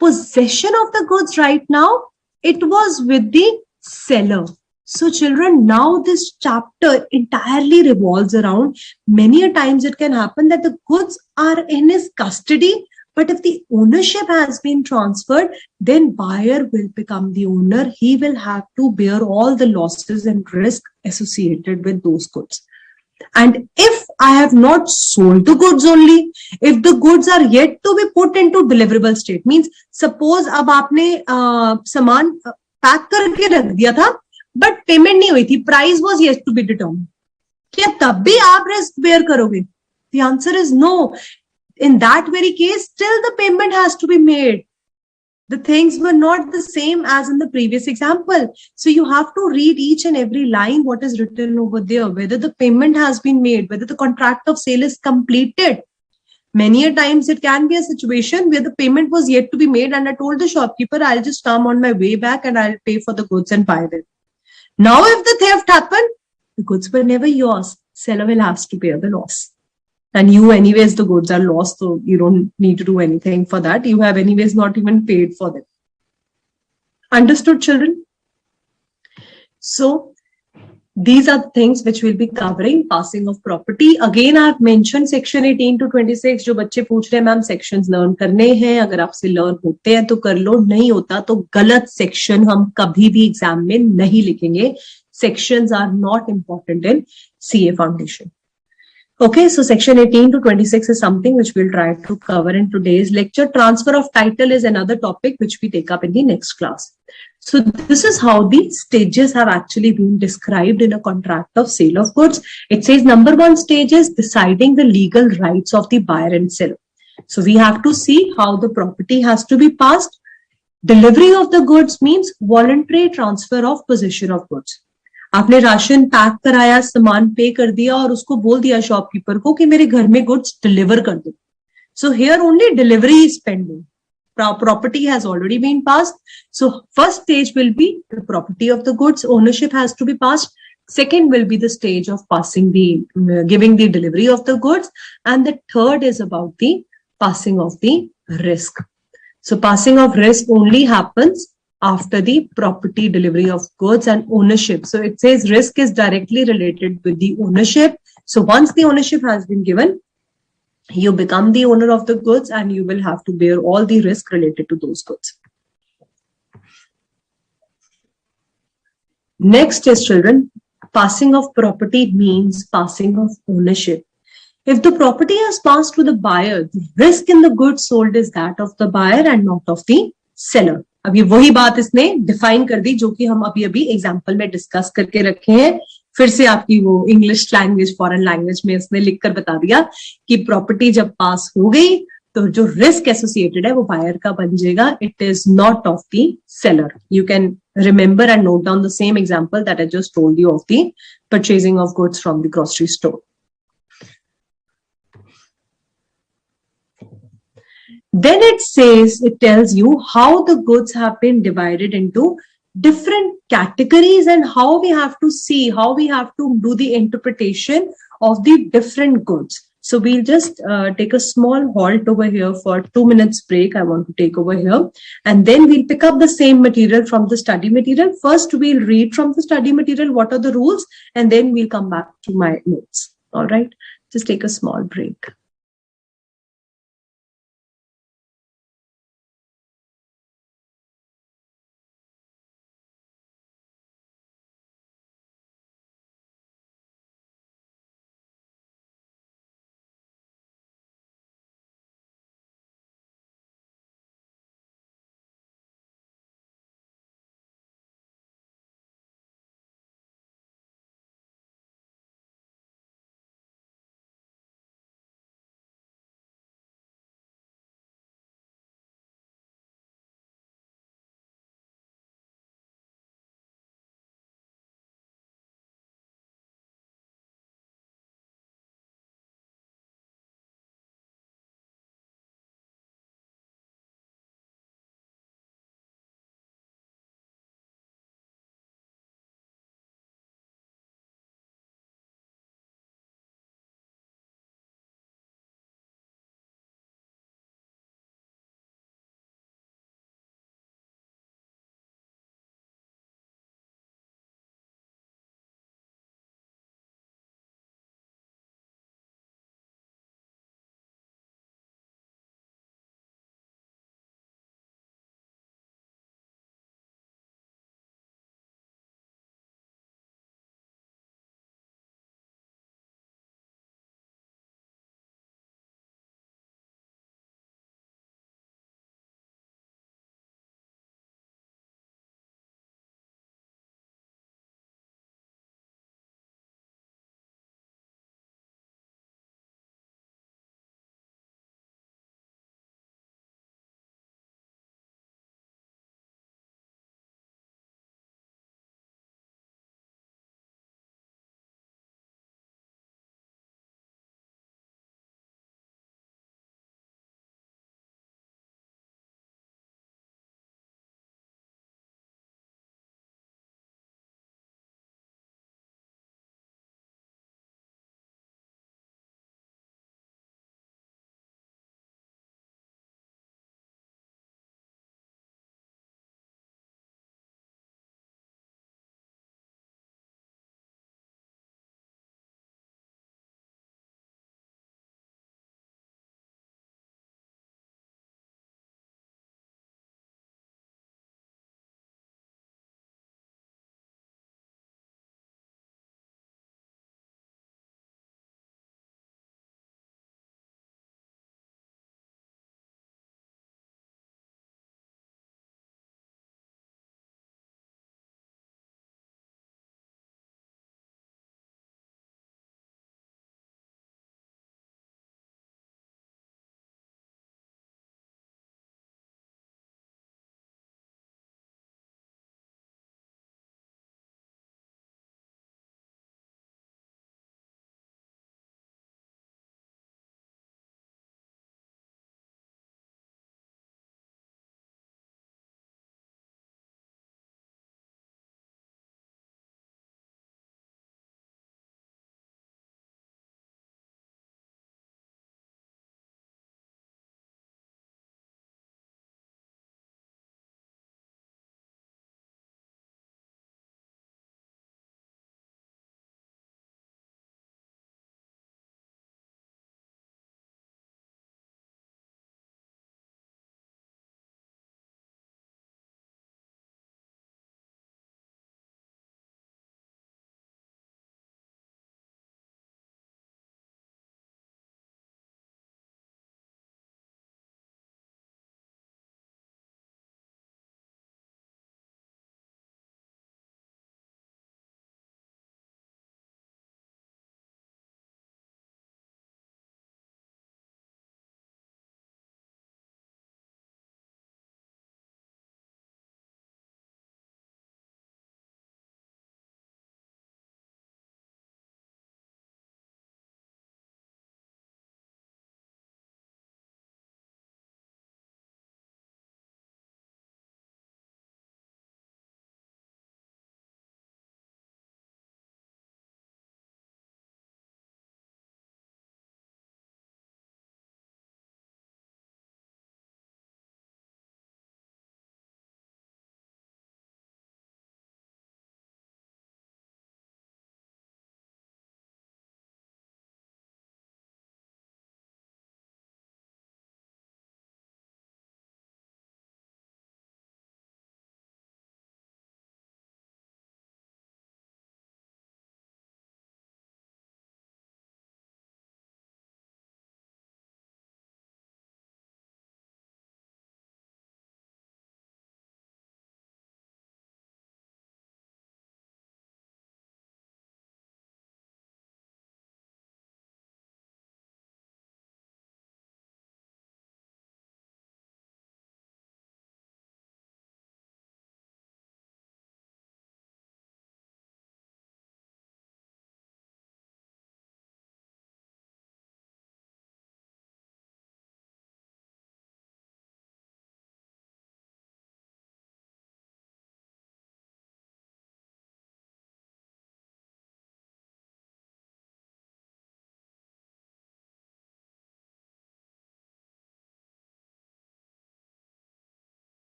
possession of the goods right now? It was with the seller. So children, now this chapter entirely revolves around, many a times it can happen that the goods are in his custody, but if the ownership has been transferred, then buyer will become the owner. He will have to bear all the losses and risk associated with those goods. And if I have not sold the goods only, if the goods are yet to be put into deliverable state, means suppose अब आपने सामान pack करके रख दिया था, but payment नहीं हुई थी, price was yet to be determined. क्या तब भी आप risk bear करोगे? The answer is no. In that very case, still the payment has to be made. The things were not the same as in the previous example. So you have to read each and every line what is written over there, whether the payment has been made, whether the contract of sale is completed. Many a times it can be a situation where the payment was yet to be made and I told the shopkeeper, I'll just come on my way back and I'll pay for the goods and buy them. Now if the theft happened, the goods were never yours. Seller will have to bear the loss. And you anyways, the goods are lost, so you don't need to do anything for that. You have anyways not even paid for them. Understood, children? So, These are the things which we'll be covering. Passing of property. Again, I have mentioned section 18 to 26. जो बच्चे पूछ रहे हैं ma'am sections learn करने हैं, अगर आपसे learn होते हैं तो कर लो, नहीं होता तो गलत section हम कभी भी exam में नहीं लिखेंगे. Sections are not important in CA foundation. Okay, so section 18 to 26 is something which we'll try to cover in today's lecture. Transfer of title is another topic which we take up in the next class. So this is how the stages have actually been described in a contract of sale of goods. It says number one stage is deciding the legal rights of the buyer and seller. So we have to see how the property has to be passed. Delivery of the goods means voluntary transfer of possession of goods. आपने ration pack कराया, सामान पे कर दिया और उसको बोल दिया शॉपकीपर को कि मेरे घर में गुड्स डिलीवर कर दो. So here only delivery is pending. Property has already been passed. So first stage will be the property of the goods. Ownership has to be passed. Second will be the stage of passing the giving the delivery of the goods, and the third is about the passing of the risk. So passing of risk only happens after the property, delivery of goods and ownership. So it says risk is directly related with the ownership. So once the ownership has been given, you become the owner of the goods and you will have to bear all the risk related to those goods. Next is, children, passing of property means passing of ownership. If the property has passed to the buyer, the risk in the goods sold is that of the buyer and not of the seller. अब ये वही बात इसने define कर दी जो कि हम अभी अभी एग्जाम्पल में डिस्कस करके रखे हैं. फिर से आपकी वो इंग्लिश लैंग्वेज, फॉरेन लैंग्वेज में इसने लिखकर बता दिया कि प्रॉपर्टी जब पास हो गई तो जो रिस्क एसोसिएटेड है वो बायर का बन जाएगा. It is not of the seller. You can remember and note down the same example that I just told you of the purchasing of goods from the grocery store. Then it tells you how the goods have been divided into different categories and how we have to see, how we have to do the interpretation of the different goods. So we'll just take a small halt over here for 2 minutes break. I want to take over here, and then we'll pick up the same material from the study material. First, we'll read from the study material what are the rules, and then we'll come back to my notes. All right, just take a small break.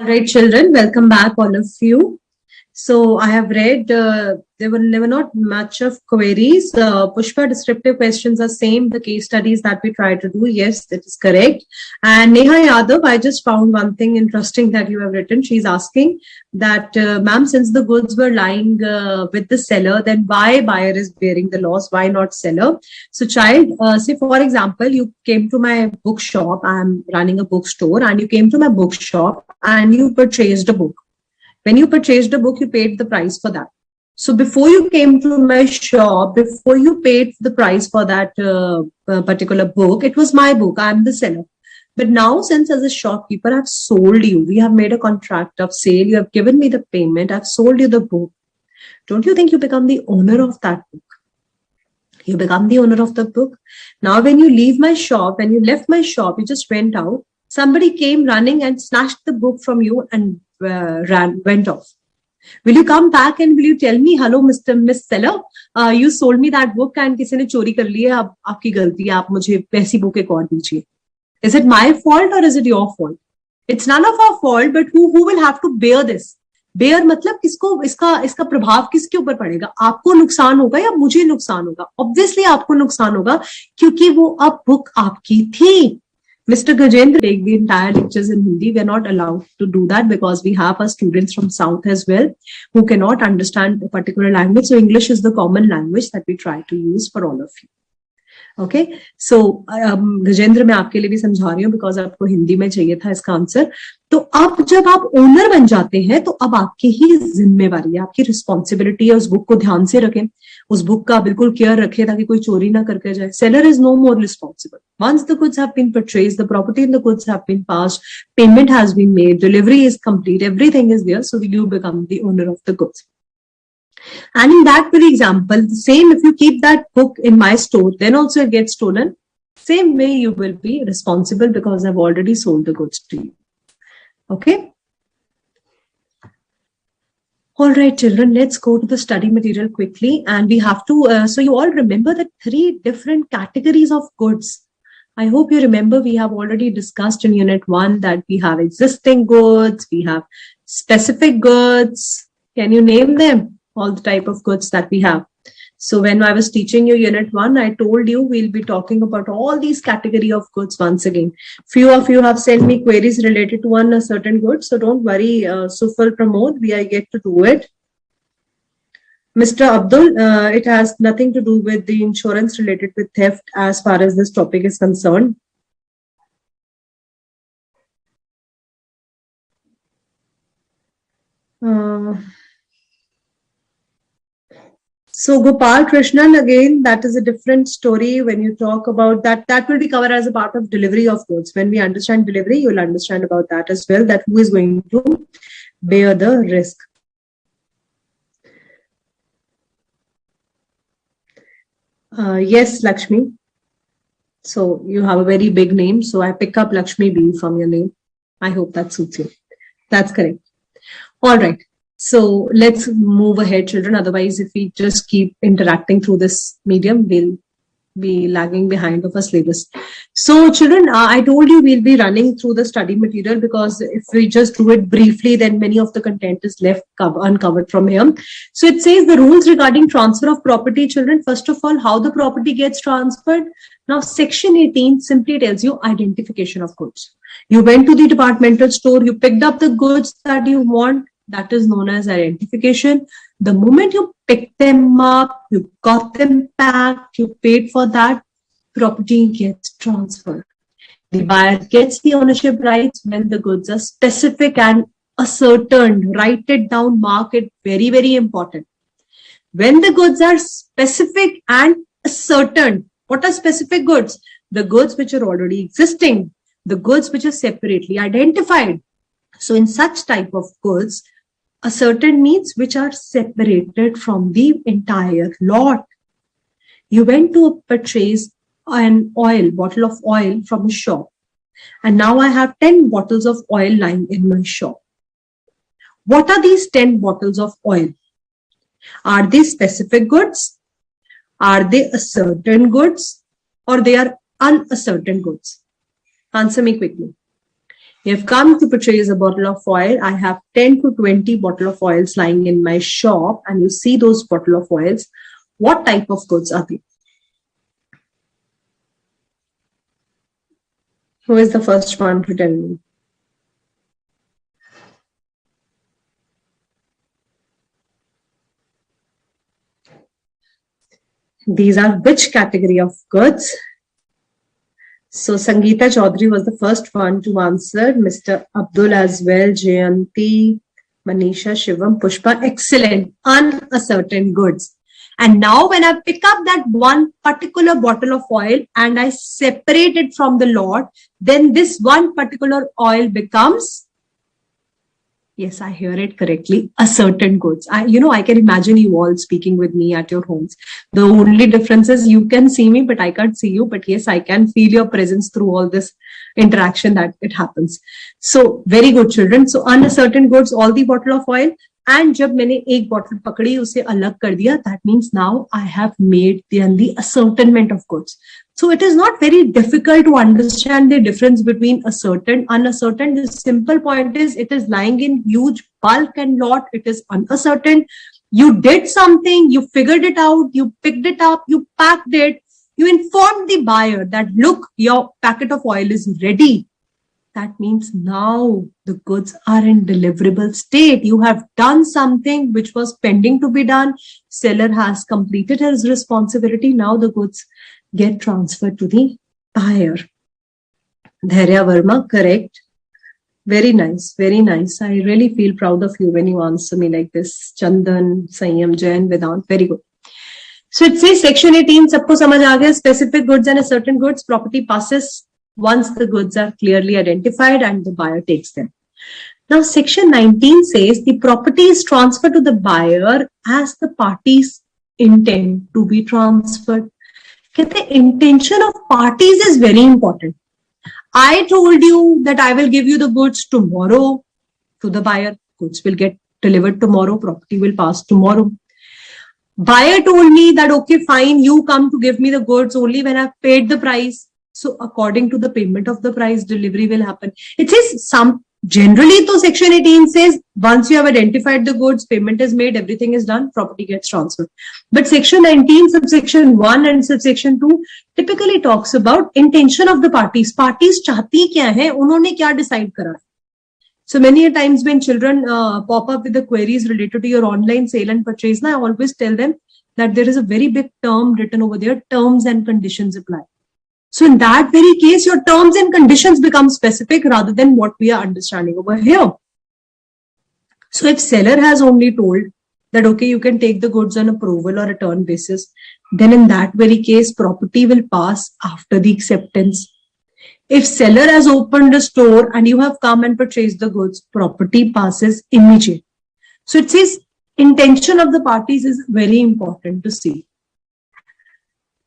Right, children, welcome back, all of you. So I have read, there were not much of queries. Pushpa, descriptive questions are same, the case studies that we try to do. Yes, that is correct. And Neha Yadav, I just found one thing interesting that you have written. She's asking that, ma'am, since the goods were lying with the seller, then why buyer is bearing the loss? Why not seller? So child, say for example, you came to my bookshop. I'm running a bookstore, and you came to my bookshop and you purchased a book. When you purchased a book, you paid the price for that. So before you came to my shop, before you paid the price for that particular book, it was my book. I'm the seller. But now, since as a shopkeeper, I've sold you, we have made a contract of sale, you have given me the payment, I've sold you the book. Don't you think you become the owner of that book? You become the owner of the book. Now, when you leave my shop, when you left my shop, you just went out, somebody came running and snatched the book from you and went off. Will you come back and will you tell me, hello, Miss Seller, you sold me that book and किसी ने चोरी कर ली है, अब आपकी गलती है, आप मुझे वैसी book एक और दीजिए. Is it my fault or is it your fault? It's none of our fault, but who will have to bear this? Bear मतलब किसको इसका प्रभाव किसके ऊपर पड़ेगा? आपको नुकसान होगा या मुझे नुकसान होगा? Obviously आपको नुकसान होगा क्योंकि वो अब book आपकी थी. Mr. Gajendra take the entire lectures in Hindi. We are not allowed to do that because we have our students from South as well who cannot understand a particular language. So English is the common language that we try to use for all of you. Okay, so Gajendra मैं आपके लिए भी समझा रही हूँ because आपको हिंदी में चाहिए था इसका आंसर. तो अब जब आप ओनर बन जाते हैं तो अब आपकी ही जिम्मेवारी है, आपकी रिस्पॉन्सिबिलिटी है उस बुक को ध्यान से रखें, उस बुक का बिल्कुल केयर रखें ताकि कोई चोरी ना करके जाए. Seller is no more responsible. Once the goods have been purchased, the property in the goods have been passed, payment has been made, delivery is complete, everything is there, so you become the owner of the goods. And in that very example, the same, if you keep that book in my store, then also it gets stolen. Same way you will be responsible because I've already sold the goods to you. Okay. All right, children, let's go to the study material quickly. And we have to, so you all remember the 3 different categories of goods. I hope you remember we have already discussed in unit 1 that we have existing goods, we have specific goods. Can you name them? All the type of goods that we have. So when I was teaching you unit 1, I told you we'll be talking about all these category of goods once again. Few of you have sent me queries related to one certain good, so don't worry, Sufal Pramod, I get to do it. Mr. Abdul, it has nothing to do with the insurance related with theft as far as this topic is concerned. So Gopal Krishnan, again, that is a different story. When you talk about that, that will be covered as a part of delivery of goods. When we understand delivery, you will understand about that as well, that who is going to bear the risk. Yes, Lakshmi. So you have a very big name. So I pick up Lakshmi B from your name. I hope that suits you. That's correct. All right. So let's move ahead, children. Otherwise, if we just keep interacting through this medium, we'll be lagging behind of our syllabus. So children, I told you we'll be running through the study material because if we just do it briefly, then many of the content is left uncovered from here. So it says the rules regarding transfer of property, children. First of all, how the property gets transferred. Now, section 18 simply tells you identification of goods. You went to the departmental store, you picked up the goods that you want. That is known as identification. The moment you pick them up, you got them packed, you paid for that, property gets transferred. The buyer gets the ownership rights when the goods are specific and ascertained. Write it down, mark it, very, very important. When the goods are specific and ascertained, what are specific goods? The goods which are already existing, the goods which are separately identified. So in such type of goods, ascertained means which are separated from the entire lot. You went to purchase an bottle of oil from a shop. And now I have 10 bottles of oil lying in my shop. What are these 10 bottles of oil? Are they specific goods? Are they ascertained goods? Or they are unascertained goods? Answer me quickly. You have come to purchase a bottle of oil. I have 10 to 20 bottle of oils lying in my shop, and you see those bottle of oils. What type of goods are they? Who is the first one to tell me? These are which category of goods? So Sangeeta Chaudhary was the first one to answer. Mr. Abdul as well, Jayanti, Manisha, Shivam, Pushpa. Excellent. Uncertain goods. And now when I pick up that one particular bottle of oil and I separate it from the lot, then this one particular oil becomes, yes, I hear it correctly, certain goods. I can imagine you all speaking with me at your homes. The only difference is you can see me, but I can't see you. But yes, I can feel your presence through all this interaction that it happens. So very good, children. So uncertain goods, all the bottle of oil. And जब मैंने एक bottle पकड़ी उसे अलग कर दिया, that means now I have made the ascertainment of goods. So it is not very difficult to understand the difference between ascertain, unascertain. The simple point is it is lying in huge bulk and lot. It is unascertain. You did something, you figured it out, you picked it up, you packed it, you informed the buyer that, look, your packet of oil is ready. That means now the goods are in deliverable state. You have done something which was pending to be done. Seller has completed his responsibility. Now the goods get transferred to the buyer. Dhairya Verma, correct. Very nice, very nice. I really feel proud of you when you answer me like this. Chandan, Sanyam, Jain, Vedant, very good. So it says section 18, sabko samajh aa gaya, specific goods and certain goods, property passes once the goods are clearly identified and the buyer takes them. Now section 19 says the property is transferred to the buyer as the parties intend to be transferred. The intention of parties is very important. I told you that I will give you the goods tomorrow to the buyer. Goods will get delivered tomorrow. Property will pass tomorrow. Buyer told me that, okay, fine, you come to give me the goods only when I've paid the price. So according to the payment of the price, delivery will happen. It says generally, though, section 18 says once you have identified the goods, payment is made, everything is done, property gets transferred. But section 19, subsection 1 and subsection 2 typically talks about intention of the parties. Parties chahti kya hai, unhone kya decide kara. So many a times when children pop up with the queries related to your online sale and purchase, I always tell them that there is a very big term written over there, terms and conditions apply. So in that very case, your terms and conditions become specific rather than what we are understanding over here. So if seller has only told that, okay, you can take the goods on approval or return basis, then in that very case, property will pass after the acceptance. If seller has opened a store and you have come and purchased the goods, property passes immediately. So it says intention of the parties is very important to see.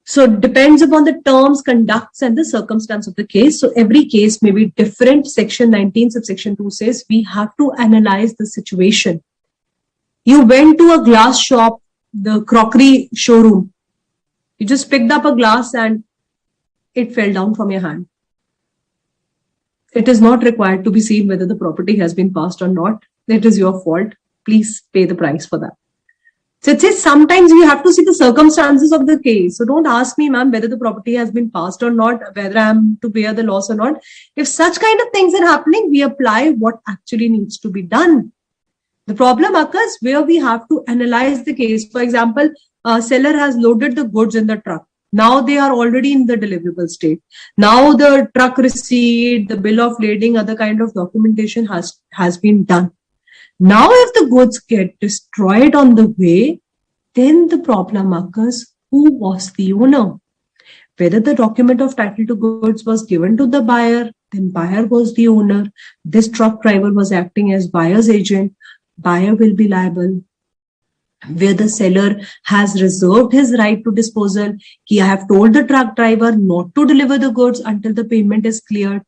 So it depends upon the terms, conducts, and the circumstance of the case. So every case may be different. Section 19, subsection 2 says we have to analyze the situation. You went to a glass shop, the crockery showroom. You just picked up a glass and it fell down from your hand. It is not required to be seen whether the property has been passed or not. It is your fault. Please pay the price for that. So it says sometimes we have to see the circumstances of the case. So don't ask me, ma'am, whether the property has been passed or not, whether I'm to bear the loss or not. If such kind of things are happening, we apply what actually needs to be done. The problem occurs where we have to analyze the case. For example, a seller has loaded the goods in the truck. Now they are already in the deliverable state. Now the truck receipt, the bill of lading, other kind of documentation has been done. Now, if the goods get destroyed on the way, then the problem occurs, who was the owner? Whether the document of title to goods was given to the buyer, then buyer was the owner. This truck driver was acting as buyer's agent. Buyer will be liable. Where the seller has reserved his right to disposal, I have told the truck driver not to deliver the goods until the payment is cleared,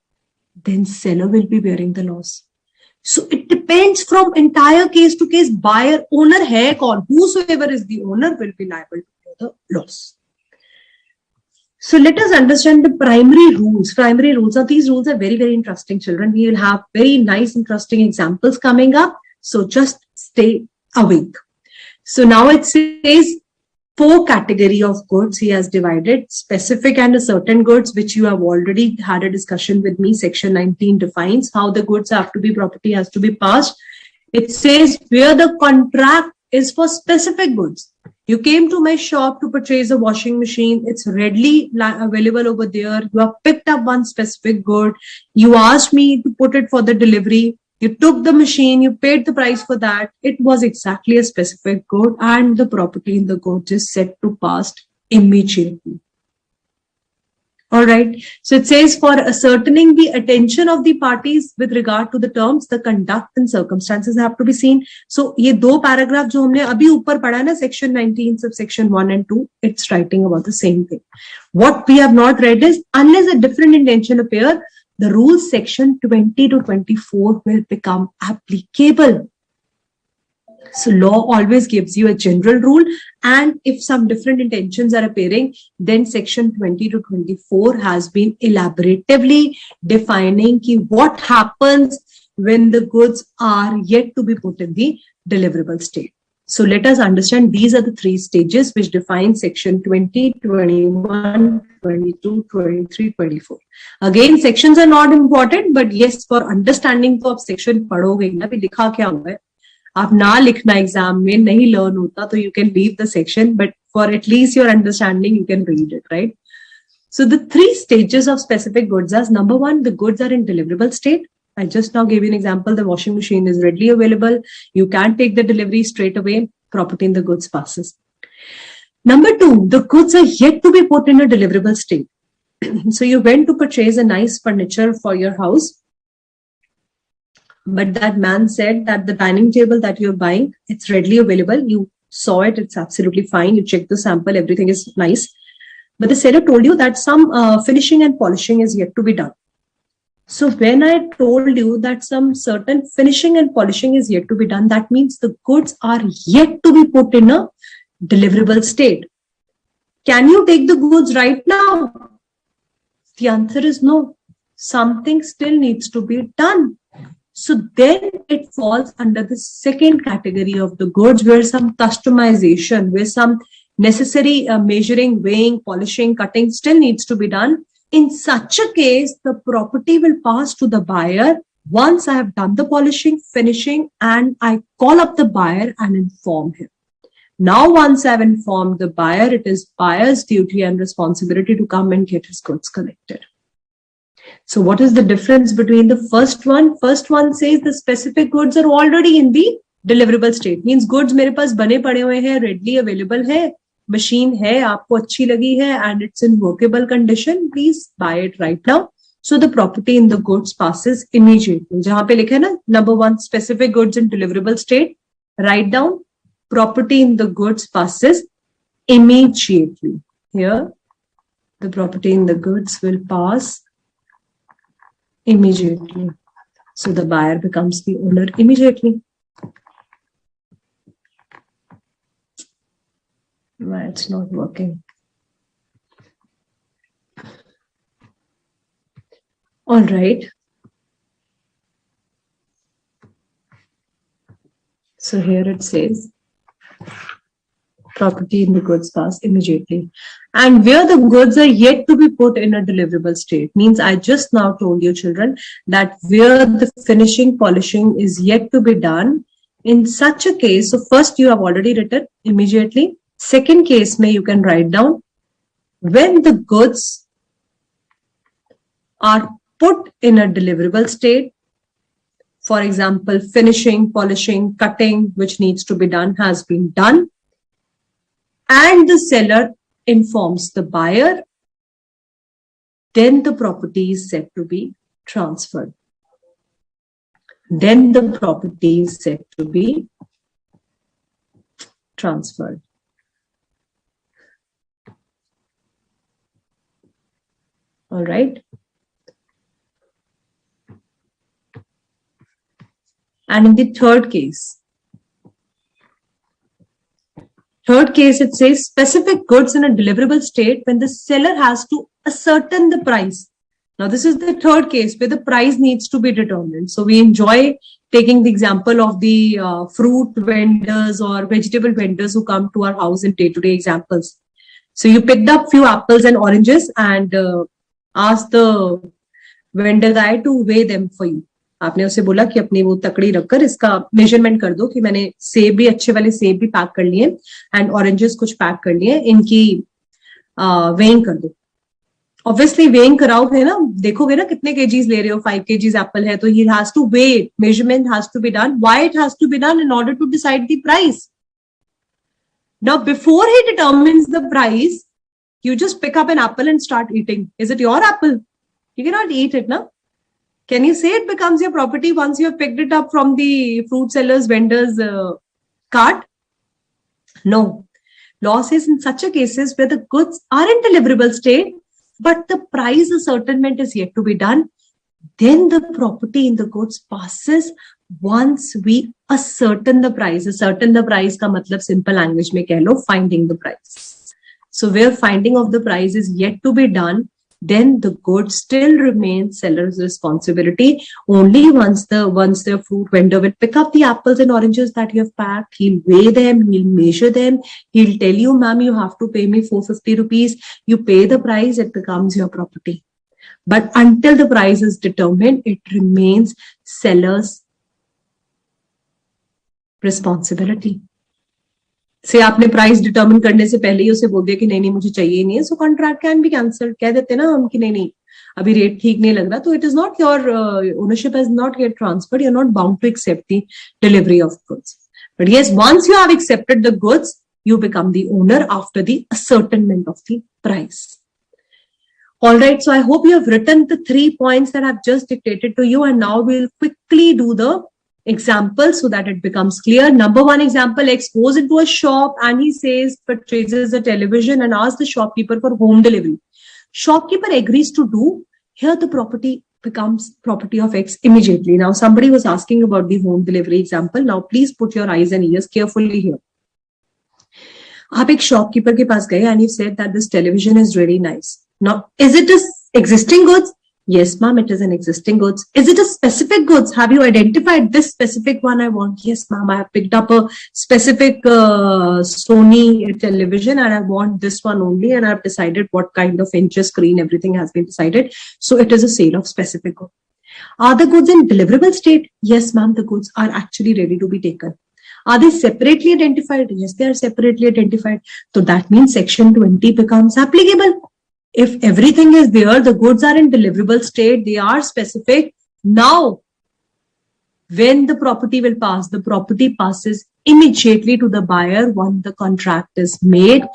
then seller will be bearing the loss. So it depends from entire case to case. Buyer, owner hai kaun, whosoever is the owner will be liable to the loss. So let us understand the primary rules. Primary rules. Now these rules are very, very interesting, children. We will have very nice, interesting examples coming up. So just stay awake. So now it says 4 category of goods he has divided: specific and certain goods, which you have already had a discussion with me. Section 19 defines how the goods have to be, property has to be passed. It says where the contract is for specific goods. You came to my shop to purchase a washing machine. It's readily available over there. You have picked up one specific good. You asked me to put it for the delivery. You took the machine, you paid the price for that. It was exactly a specific good, and the property in the goods is set to pass immediately. All right. So it says for ascertaining the attention of the parties with regard to the terms, the conduct and circumstances have to be seen. So ये 2 paragraph जो हमने अभी ऊपर पढ़ा ना, section 19 subsection 1 and 2, it's writing about the same thing. What we have not read is, unless a different intention appear, the rules section 20 to 24 will become applicable. So law always gives you a general rule, and if some different intentions are appearing, then section 20 to 24 has been elaboratively defining what happens when the goods are yet to be put in the deliverable state. So let us understand these are the 3 stages which define section 20, 21, 22, 23, 24. Again, sections are not important, but yes, for understanding तो आप section पढ़ोगे ना, भी लिखा क्या हुआ है. आप ना लिखना एग्जाम में, नहीं लर्न होता तो you can leave the section, but for at least your understanding you can read it, right? So the 3 stages of specific goods are: number 1, the goods are in deliverable state. I just now gave you an example. The washing machine is readily available. You can take the delivery straight away. Property in the goods passes. Number 2, the goods are yet to be put in a deliverable state. So you went to purchase a nice furniture for your house, but that man said that the dining table that you're buying, it's readily available. You saw it, it's absolutely fine. You checked the sample, everything is nice. But the seller told you that some finishing and polishing is yet to be done. So when I told you that some certain finishing and polishing is yet to be done, that means the goods are yet to be put in a deliverable state. Can you take the goods right now? The answer is no. Something still needs to be done. So then it falls under the second category of the goods, where some customization, where some necessary measuring, weighing, polishing, cutting still needs to be done. In such a case, the property will pass to the buyer once I have done the polishing, finishing, and I call up the buyer and inform him. Now, once I've informed the buyer, it is buyer's duty and responsibility to come and get his goods collected. So what is the difference between the first one? First one says the specific goods are already in the deliverable state. Means goods मेरे पास बने पड़े हुए हैं, readily available है, machine है, आपको अच्छी लगी है, and it's in workable condition. Please buy it right now. So the property in the goods passes immediately. जहाँ पे लिखा है ना, number 1, specific goods in deliverable state. Write down, property in the goods passes immediately. Here, the property in the goods will pass immediately. So the buyer becomes the owner immediately. Why it's not working? All right. So here it says property in the goods pass immediately. And where the goods are yet to be put in a deliverable state, means I just now told you, children, that where the finishing, polishing is yet to be done, in such a case, so first you have already written immediately. Second case, you can write down when the goods are put in a deliverable state. For example, finishing, polishing, cutting, which needs to be done, has been done, and the seller informs the buyer, then the property is said to be transferred. Then the property is said to be transferred. All right. And in the third case, Third case, it says specific goods in a deliverable state when the seller has to ascertain the price. Now, this is the third case where the price needs to be determined. So we enjoy taking the example of the fruit vendors or vegetable vendors who come to our house in day-to-day examples. So you picked up few apples and oranges and asked the vendor guy to weigh them for you. आपने उसे बोला कि अपनी वो तकड़ी रखकर इसका measurement कर दो कि मैंने सेब भी अच्छे वाले सेब भी पैक कर लिए एंड ऑरेंजेस कुछ पैक कर लिए, इनकी वेइंग कर दो. ऑब्वियसली वेइंग कराओगे ना, देखोगे ना कितने केजीज ले रहे हो. 5 केजीज एप्पल है तो he has to weigh, measurement has to be done. Why it has to be done? In order to decide the price. Now before he determines the price, you just pick up an apple and start eating. Is it your apple? You cannot eat it, no? Can you say it becomes your property once you have picked it up from the fruit seller's vendor's cart? No. Law says in such a cases where the goods are in deliverable state, but the price ascertainment is yet to be done, then the property in the goods passes once we ascertain the price. Ascertain the price का मतलब simple language में कह लो finding the price. So where finding of the price is yet to be done, then the goods still remains seller's responsibility. Only once the fruit vendor will pick up the apples and oranges that you have packed, he'll weigh them, he'll measure them, he'll tell you, ma'am, you have to pay me 450 rupees. You pay the price, it becomes your property. But until the price is determined, it remains seller's responsibility. से आपने price determine करने से पहले ही उसे बोल दिया कि नहीं मुझे चाहिए नहीं है, सो कॉन्ट्रैक्ट कैन बी कैंसल्ड. कह देते ना हम कि नहीं अभी रेट ठीक नहीं लग रहा, तो it is not your ownership has not get transferred. You are not bound to accept the delivery of goods. But yes, once you have accepted the goods, you become the owner after the ascertainment of the price. All right, so I hope you have written the 3 points that I've just dictated to you, and now we'll quickly do the example so that it becomes clear. Number one example, X goes into a shop and he says, purchases a television and asks the shopkeeper for home delivery. Shopkeeper agrees to do. Here the property becomes property of X immediately. Now somebody was asking about the home delivery example. Now please put your eyes and ears carefully here. आप एक shopkeeper के पास गए and you said that this television is really nice. Now, is it a existing goods? Yes, ma'am, it is an existing goods. Is it a specific goods? Have you identified this specific one I want? Yes, ma'am, I have picked up a specific Sony television and I want this one only, and I've decided what kind of inch screen, everything has been decided. So it is a sale of specific goods. Are the goods in deliverable state? Yes, ma'am, the goods are actually ready to be taken. Are they separately identified? Yes, they are separately identified. So that means section 20 becomes applicable. If everything is there, the goods are in deliverable state, they are specific. Now, when the property will pass, the property passes immediately to the buyer once the contract is made.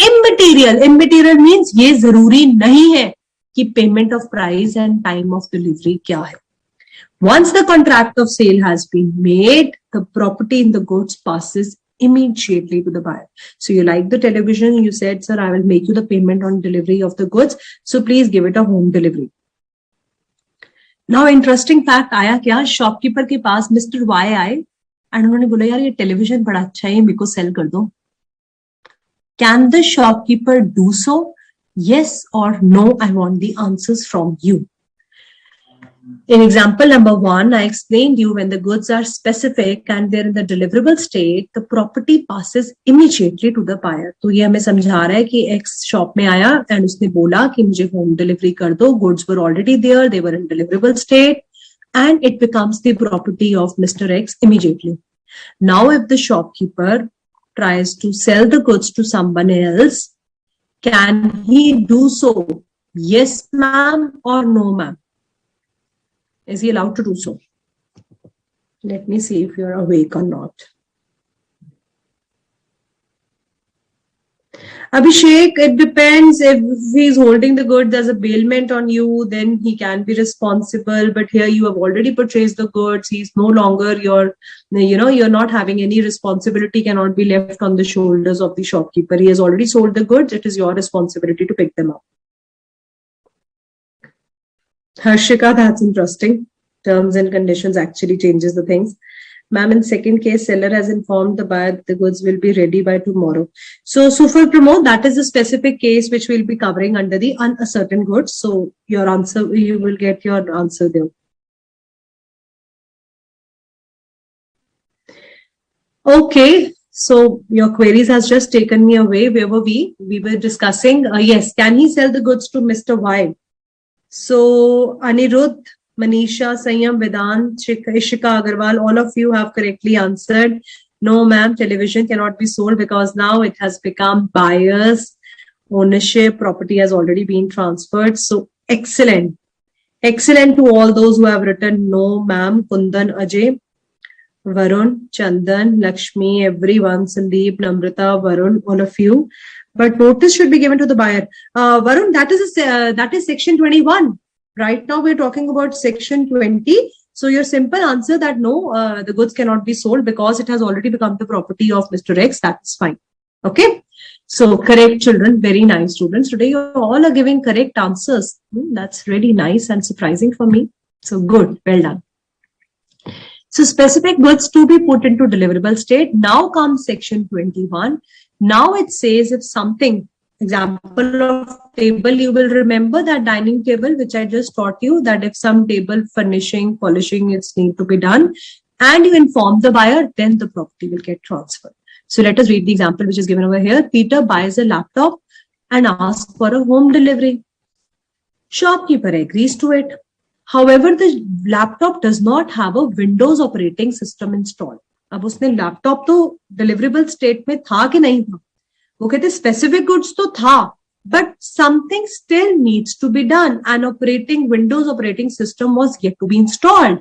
Immaterial. Immaterial means ये जरूरी नहीं है कि payment of price and time of delivery क्या है. Once the contract of sale has been made, the property in the goods passes immediately to the buyer. So you like the television, you said, sir, I will make you the payment on delivery of the goods. So please give it a home delivery. Now interesting fact आया क्या, shopkeeper के पास mister Y आए and उन्होंने बोला यार ये television बड़ा अच्छा है, मेरे को सेल कर दो. Can the shopkeeper do so? Yes or no? I want the answers from you. In example number 1, I explained you when the goods are specific and they're in the deliverable state, the property passes immediately to the buyer. तो ये हमें समझा रहा है कि X shop में आया and उसने बोला कि मुझे होम डिलीवरी कर दो. Goods were already there, they were in deliverable state, and it becomes the property of Mr. X immediately. Now, if the shopkeeper tries to sell the goods to someone else, can he do so? Yes, ma'am, or no, ma'am? Is he allowed to do so? Let me see if you're awake or not. Abhishek, it depends. If he's holding the goods as a bailment on you, then he can be responsible. But here you have already purchased the goods. He's no longer you're not having any responsibility, cannot be left on the shoulders of the shopkeeper. He has already sold the goods. It is your responsibility to pick them up. Harshika, that's interesting. Terms and conditions actually changes the things. Ma'am, in second case, seller has informed the buyer the goods will be ready by tomorrow. So for Pramod, that is a specific case which we'll be covering under the uncertain goods. So your answer, you will get your answer there. Okay. So your queries has just taken me away. Where were we? We were discussing, yes, can he sell the goods to Mr. Y? So Anirudh, Manisha, Sanyam, Vedant, Ishika Agarwal, all of you have correctly answered. No, ma'am, television cannot be sold because now it has become buyer's ownership. Property has already been transferred. So excellent. Excellent to all those who have written no, ma'am. Kundan, Ajay, Varun, Chandan, Lakshmi, everyone, Sandeep, Namrata, Varun, all of you. But notice should be given to the buyer. Varun, that is section 21. Right now we're talking about section 20. So your simple answer that no, the goods cannot be sold because it has already become the property of Mr. X. That's fine. Okay. So correct, children. Very nice, students. Today you all are giving correct answers. That's really nice and surprising for me. So good. Well done. So specific goods to be put into deliverable state. Now comes section 21. Now it says if something, example of table, you will remember that dining table which I just taught you, that if some table furnishing, polishing is need to be done and you inform the buyer, then the property will get transferred. So let us read the example which is given over here. Peter buys a laptop and asks for a home delivery. Shopkeeper agrees to it. However, the laptop does not have a Windows operating system installed. अब उसने laptop तो deliverable state में था कि नहीं था, वो कहते स्पेसिफिक गुड्स तो था, but something still needs to be done. An Windows operating system was yet to be installed.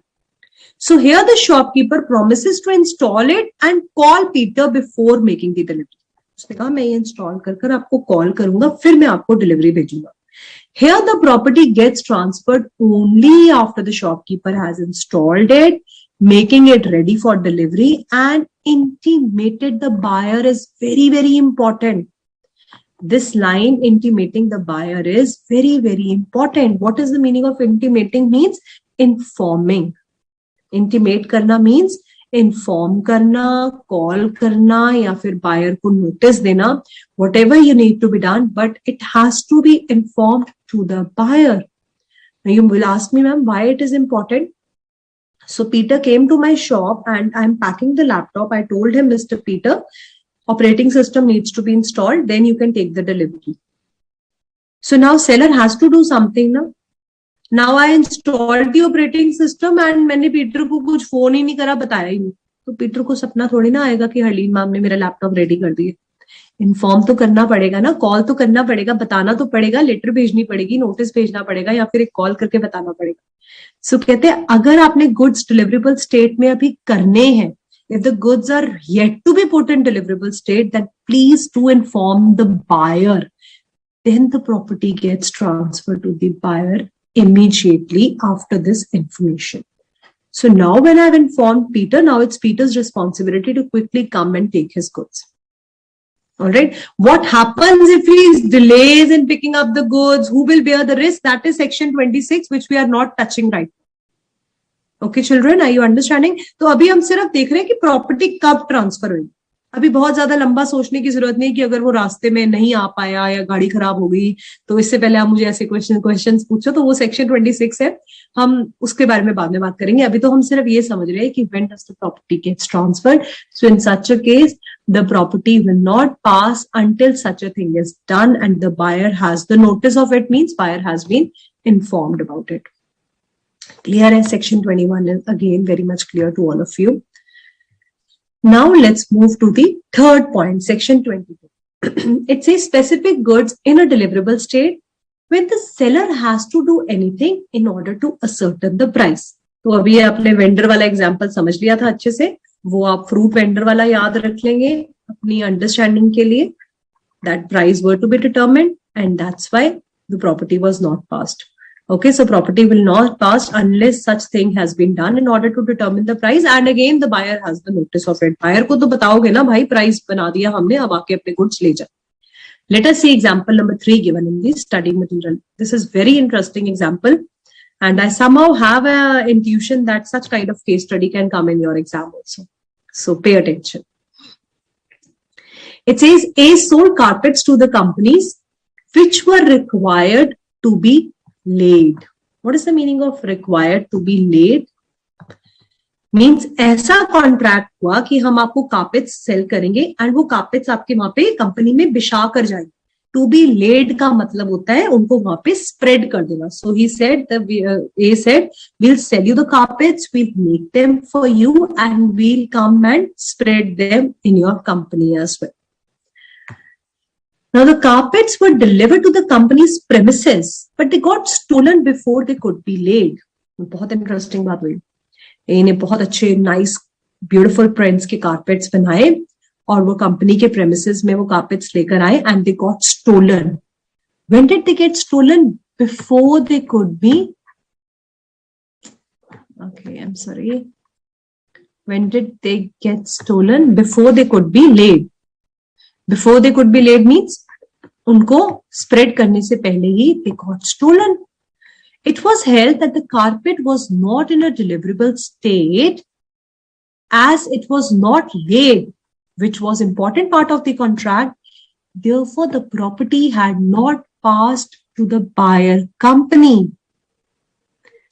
So here the shopkeeper promises to install it and call Peter before making the delivery. उसने कहा मैं ये install कर आपको call करूंगा, फिर मैं आपको डिलीवरी भेजूंगा. Here the property gets transferred only after the shopkeeper has installed it, making it ready for delivery and intimated the buyer is very, very important. This line intimating the buyer is very, very important. What is the meaning of intimating? Means informing. Intimate करना means inform करना, call करना या फिर buyer को notice देना, whatever you need to be done, but it has to be informed to the buyer. Now you will ask me, ma'am, why it is important? So Peter came to my shop and I'm packing the laptop. I told him, Mr. Peter, operating system needs to be installed, then you can take the delivery. So now seller has to do something now. Now I installed the operating system and मैंने Peter को कुछ phone ही नहीं करा, बताया ही नहीं, तो Peter को सपना थोड़ी ना आएगा कि हरलीन मैम ने मेरा लैपटॉप रेडी कर दिया. इन्फॉर्म तो करना पड़ेगा ना, कॉल तो करना पड़ेगा, बताना तो पड़ेगा, लेटर भेजनी पड़ेगी, नोटिस भेजना पड़ेगा या फिर एक कॉल करके बताना पड़ेगा. सो कहते हैं अगर आपने गुड्स डिलीवरेबल स्टेट में अभी करने हैं, if the goods are yet to be put in deliverable state, then please do inform the buyer. Then the property gets transferred to the buyer immediately after this information. So now when I've informed Peter, now it's Peter's responsibility to quickly come and take his goods. All right. What happens if he delays in picking up the goods? Who will bear the risk? That is section 26, which we are not touching right now. Okay, children, are you understanding? तो अभी हम सिर्फ देख रहे हैं कि property कब transfer हुई. अभी बहुत ज्यादा लंबा सोचने की जरूरत नहीं कि अगर वो रास्ते में नहीं आ पाया या गाड़ी खराब हो गई तो इससे पहले आप मुझे ऐसे क्वेश्चंस पूछो, तो वो सेक्शन 26 है, हम उसके बारे में बाद में बात करेंगे. अभी तो हम सिर्फ ये समझ रहे हैं कि when does the property gets transferred. So in such a case, the property will not pass until such a thing is done and the buyer has the notice of it, means buyer has been informed about it. Clear as section 21 is again very much clear to all of you. Now let's move to the third point, section 22. It says specific goods in a deliverable state when the seller has to do anything in order to ascertain the price. तो अभी आपने vendor वाला example समझ लिया था अच्छे से, वो आप फ्रूट वेंडर वाला याद रख लेंगे अपनी अंडरस्टैंडिंग के लिए. That price were to be determined and that's why the property was not passed. Okay, so property will not pass unless such thing has been done in order to determine the price, and again the buyer has the notice of it. Buyer को तो बताओगे ना भाई price बना दिया हमने, अब आके अपने goods ले जा. Let us see example number 3 given in the study material. This is very interesting example. And I somehow have an intuition that such kind of case study can come in your exam also. So pay attention. It says A sold carpets to the companies which were required to be laid. What is the meaning of required to be laid? Means ऐसा contract हुआ कि हम आपको carpets cell करेंगे and वो carpets आपके वहां पे कंपनी में बिछा कर जाएंगे. टू बी लेड का मतलब होता है उनको वहां पे स्प्रेड कर देना. So he said, a said, we'll sell you the carpets, we'll make them for you and we'll come and spread them in your company as well. Now the carpets were delivered to the company's premises, but they got stolen before they could be laid. बहुत interesting बात हुई. इन्हें बहुत अच्छे nice beautiful prints के carpets बनाए और वो कंपनी के प्रेमिसेस में वो कारपेट्स लेकर आए and they got stolen. When did they get stolen? Before they could be, okay I am sorry, when did they get stolen? Before they could be laid. Before they could be laid means उनको spread करने से पहले ही they got stolen. It was held that the carpet was not in a deliverable state as it was not laid, which was important part of the contract. Therefore, the property had not passed to the buyer company.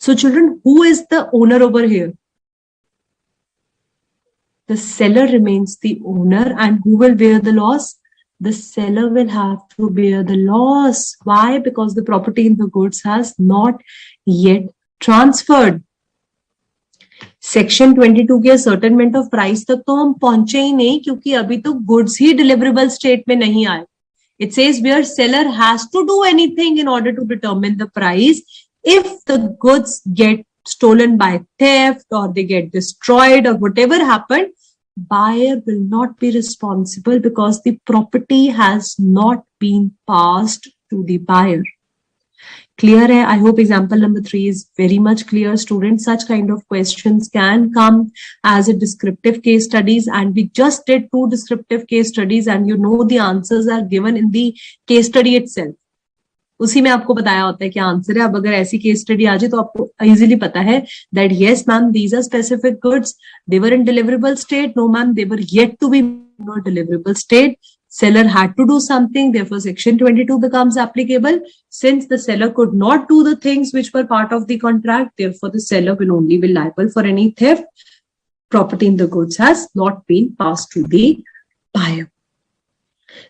So children, who is the owner over here? The seller remains the owner, and who will bear the loss? The seller will have to bear the loss. Why? Because the property in the goods has not yet transferred. Section 22 के ascertainment of price तक तो हम पहुंचे ही नहीं क्योंकि अभी तो goods ही deliverable state में नहीं आए. It says where seller has to do anything in order to determine the price. If the goods get stolen by theft or they get destroyed or whatever happened, buyer will not be responsible because the property has not been passed to the buyer. Clear hai? I hope example number 3 is very much clear, students. Such kind of questions can come as a descriptive case studies, and we just did 2 descriptive case studies and you know the answers are given in the case study itself. उसी में आपको बताया होता है क्या answer है. अब अगर ऐसी केस स्टडी आ जाए तो आपको इजीली पता है that yes ma'am these are specific goods, they were in deliverable state, no ma'am they were yet to be not deliverable state, seller had to do something, therefore section 22 becomes applicable. Since the seller could not do the things which were part of the contract, therefore the seller will only be liable for any theft. Property in the goods has not been passed to the buyer.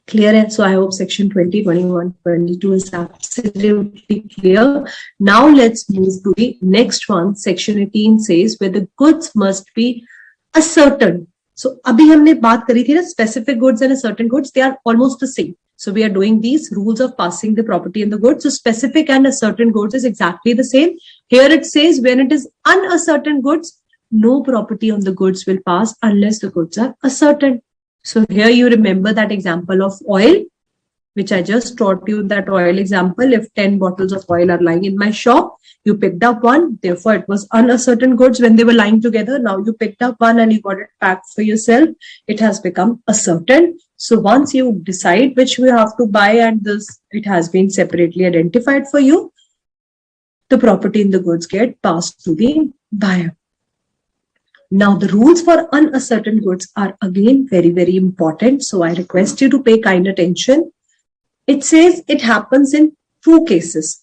Clear? So I hope section 20, 21, 22 is absolutely clear. Now let's move to the next one. Section 18 says where the goods must be ascertained. So abhi humne baat kari thi na specific goods and certain goods, they are almost the same. So we are doing these rules of passing the property in the goods. So specific and certain goods is exactly the same. Here it says when it is uncertain goods, no property on the goods will pass unless the goods are ascertained. So here you remember that example of oil, which I just taught you that oil example. If 10 bottles of oil are lying in my shop, you picked up one, therefore it was uncertain goods when they were lying together. Now you picked up one and you got it packed for yourself. It has become ascertain. So once you decide which you have to buy and this, it has been separately identified for you, the property in the goods get passed to the buyer. Now the rules for uncertain goods are again very, very important. So I request you to pay kind attention. It says it happens in 2 cases.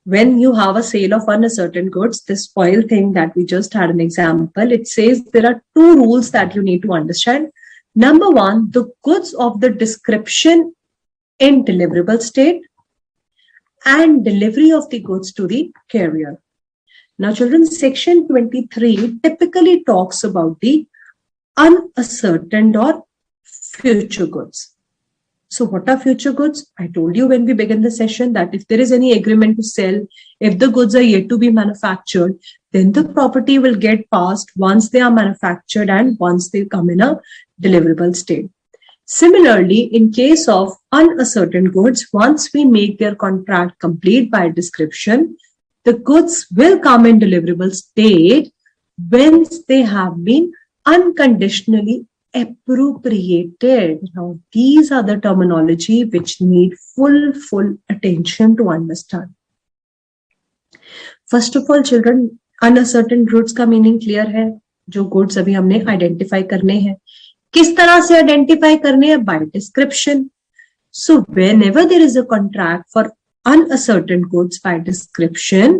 When you have a sale of uncertain goods, this oil thing that we just had an example, it says there are 2 rules that you need to understand. Number 1, the goods of the description in deliverable state and delivery of the goods to the carrier. Now children, section 23 typically talks about the unascertained or future goods. So what are future goods? I told you when we began the session that if there is any agreement to sell, if the goods are yet to be manufactured, then the property will get passed once they are manufactured and once they come in a deliverable state. Similarly, in case of unascertain goods, once we make their contract complete by description, the goods will come in deliverable state once they have been unconditionally appropriated. Now, these are the terminology which need full attention to understand. First of all children, uncertain goods का meaning clear है? जो goods अभी हमने identify करने हैं, किस तरह से आइडेंटिफाई करने हैं? By description. So whenever there is a contract for unascertain goods by description,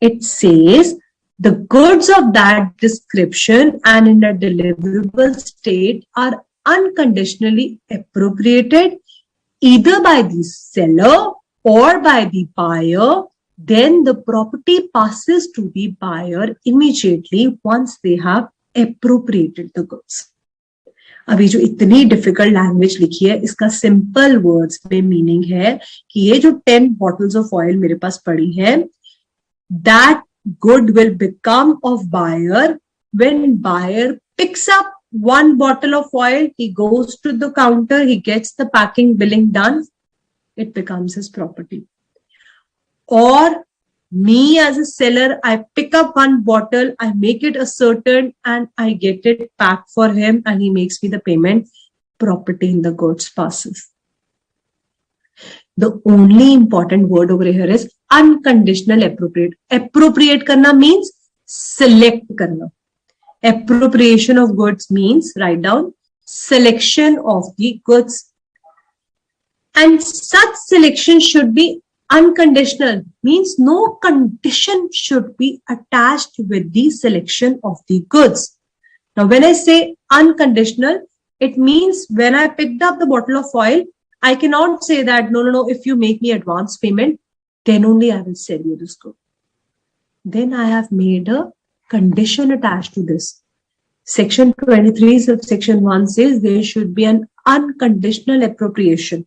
it says the goods of that description and in a deliverable state are unconditionally appropriated either by the seller or by the buyer. Then the property passes to the buyer immediately once they have appropriated the goods. अभी जो इतनी difficult language लिखी है, इसका simple words में meaning है कि ये जो 10 बॉटल्स ऑफ ऑयल मेरे पास पड़ी है, that good will become of buyer when buyer picks up 1 bottle of oil, he goes to the counter, he gets the packing billing done, it becomes his property. Or me as a seller, I pick up 1 bottle, I make it a certain and I get it packed for him and he makes me the payment, property in the goods passes. The only important word over here is unconditional appropriate. Appropriate karna means select karna. Appropriation of goods means, write down, selection of the goods. And such selection should be unconditional, means no condition should be attached with the selection of the goods. Now, when I say unconditional, it means when I picked up the bottle of oil, I cannot say that, no, if you make me advance payment, then only I will sell you this good. Then I have made a condition attached to this. Section 23 subsection 1 says there should be an unconditional appropriation.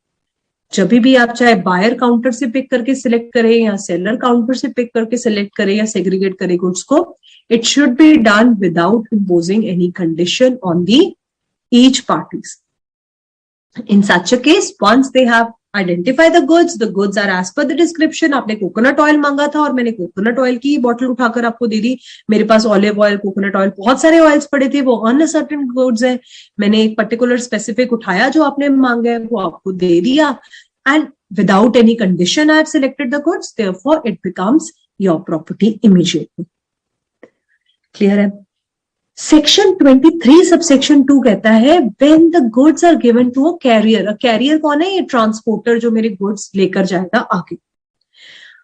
जब भी आप चाहे buyer counter से pick करके select करें या seller counter से pick करके सिलेक्ट करें या सेग्रीगेट करें गुड्स को, it should be done without imposing any condition on the each parties. In such a case, once they have identified the goods are as per the description. आपने coconut oil मांगा था और मैंने coconut oil की bottle उठाकर आपको दे दी. मेरे पास olive oil, coconut oil, बहुत सारे ऑयल्स पड़े थे, वो अनसर्टेन गुड्स है. मैंने एक पर्टिकुलर स्पेसिफिक उठाया जो आपने मांगे, वो आपको दे दिया. And without any condition I have selected the goods, therefore it becomes your property immediately. Clear है? सेक्शन 23 सबसेक्शन 2 कहता है when the goods are given to a carrier. A carrier कौन है? ये ट्रांसपोर्टर जो मेरे गुड्स लेकर जाएगा आगे.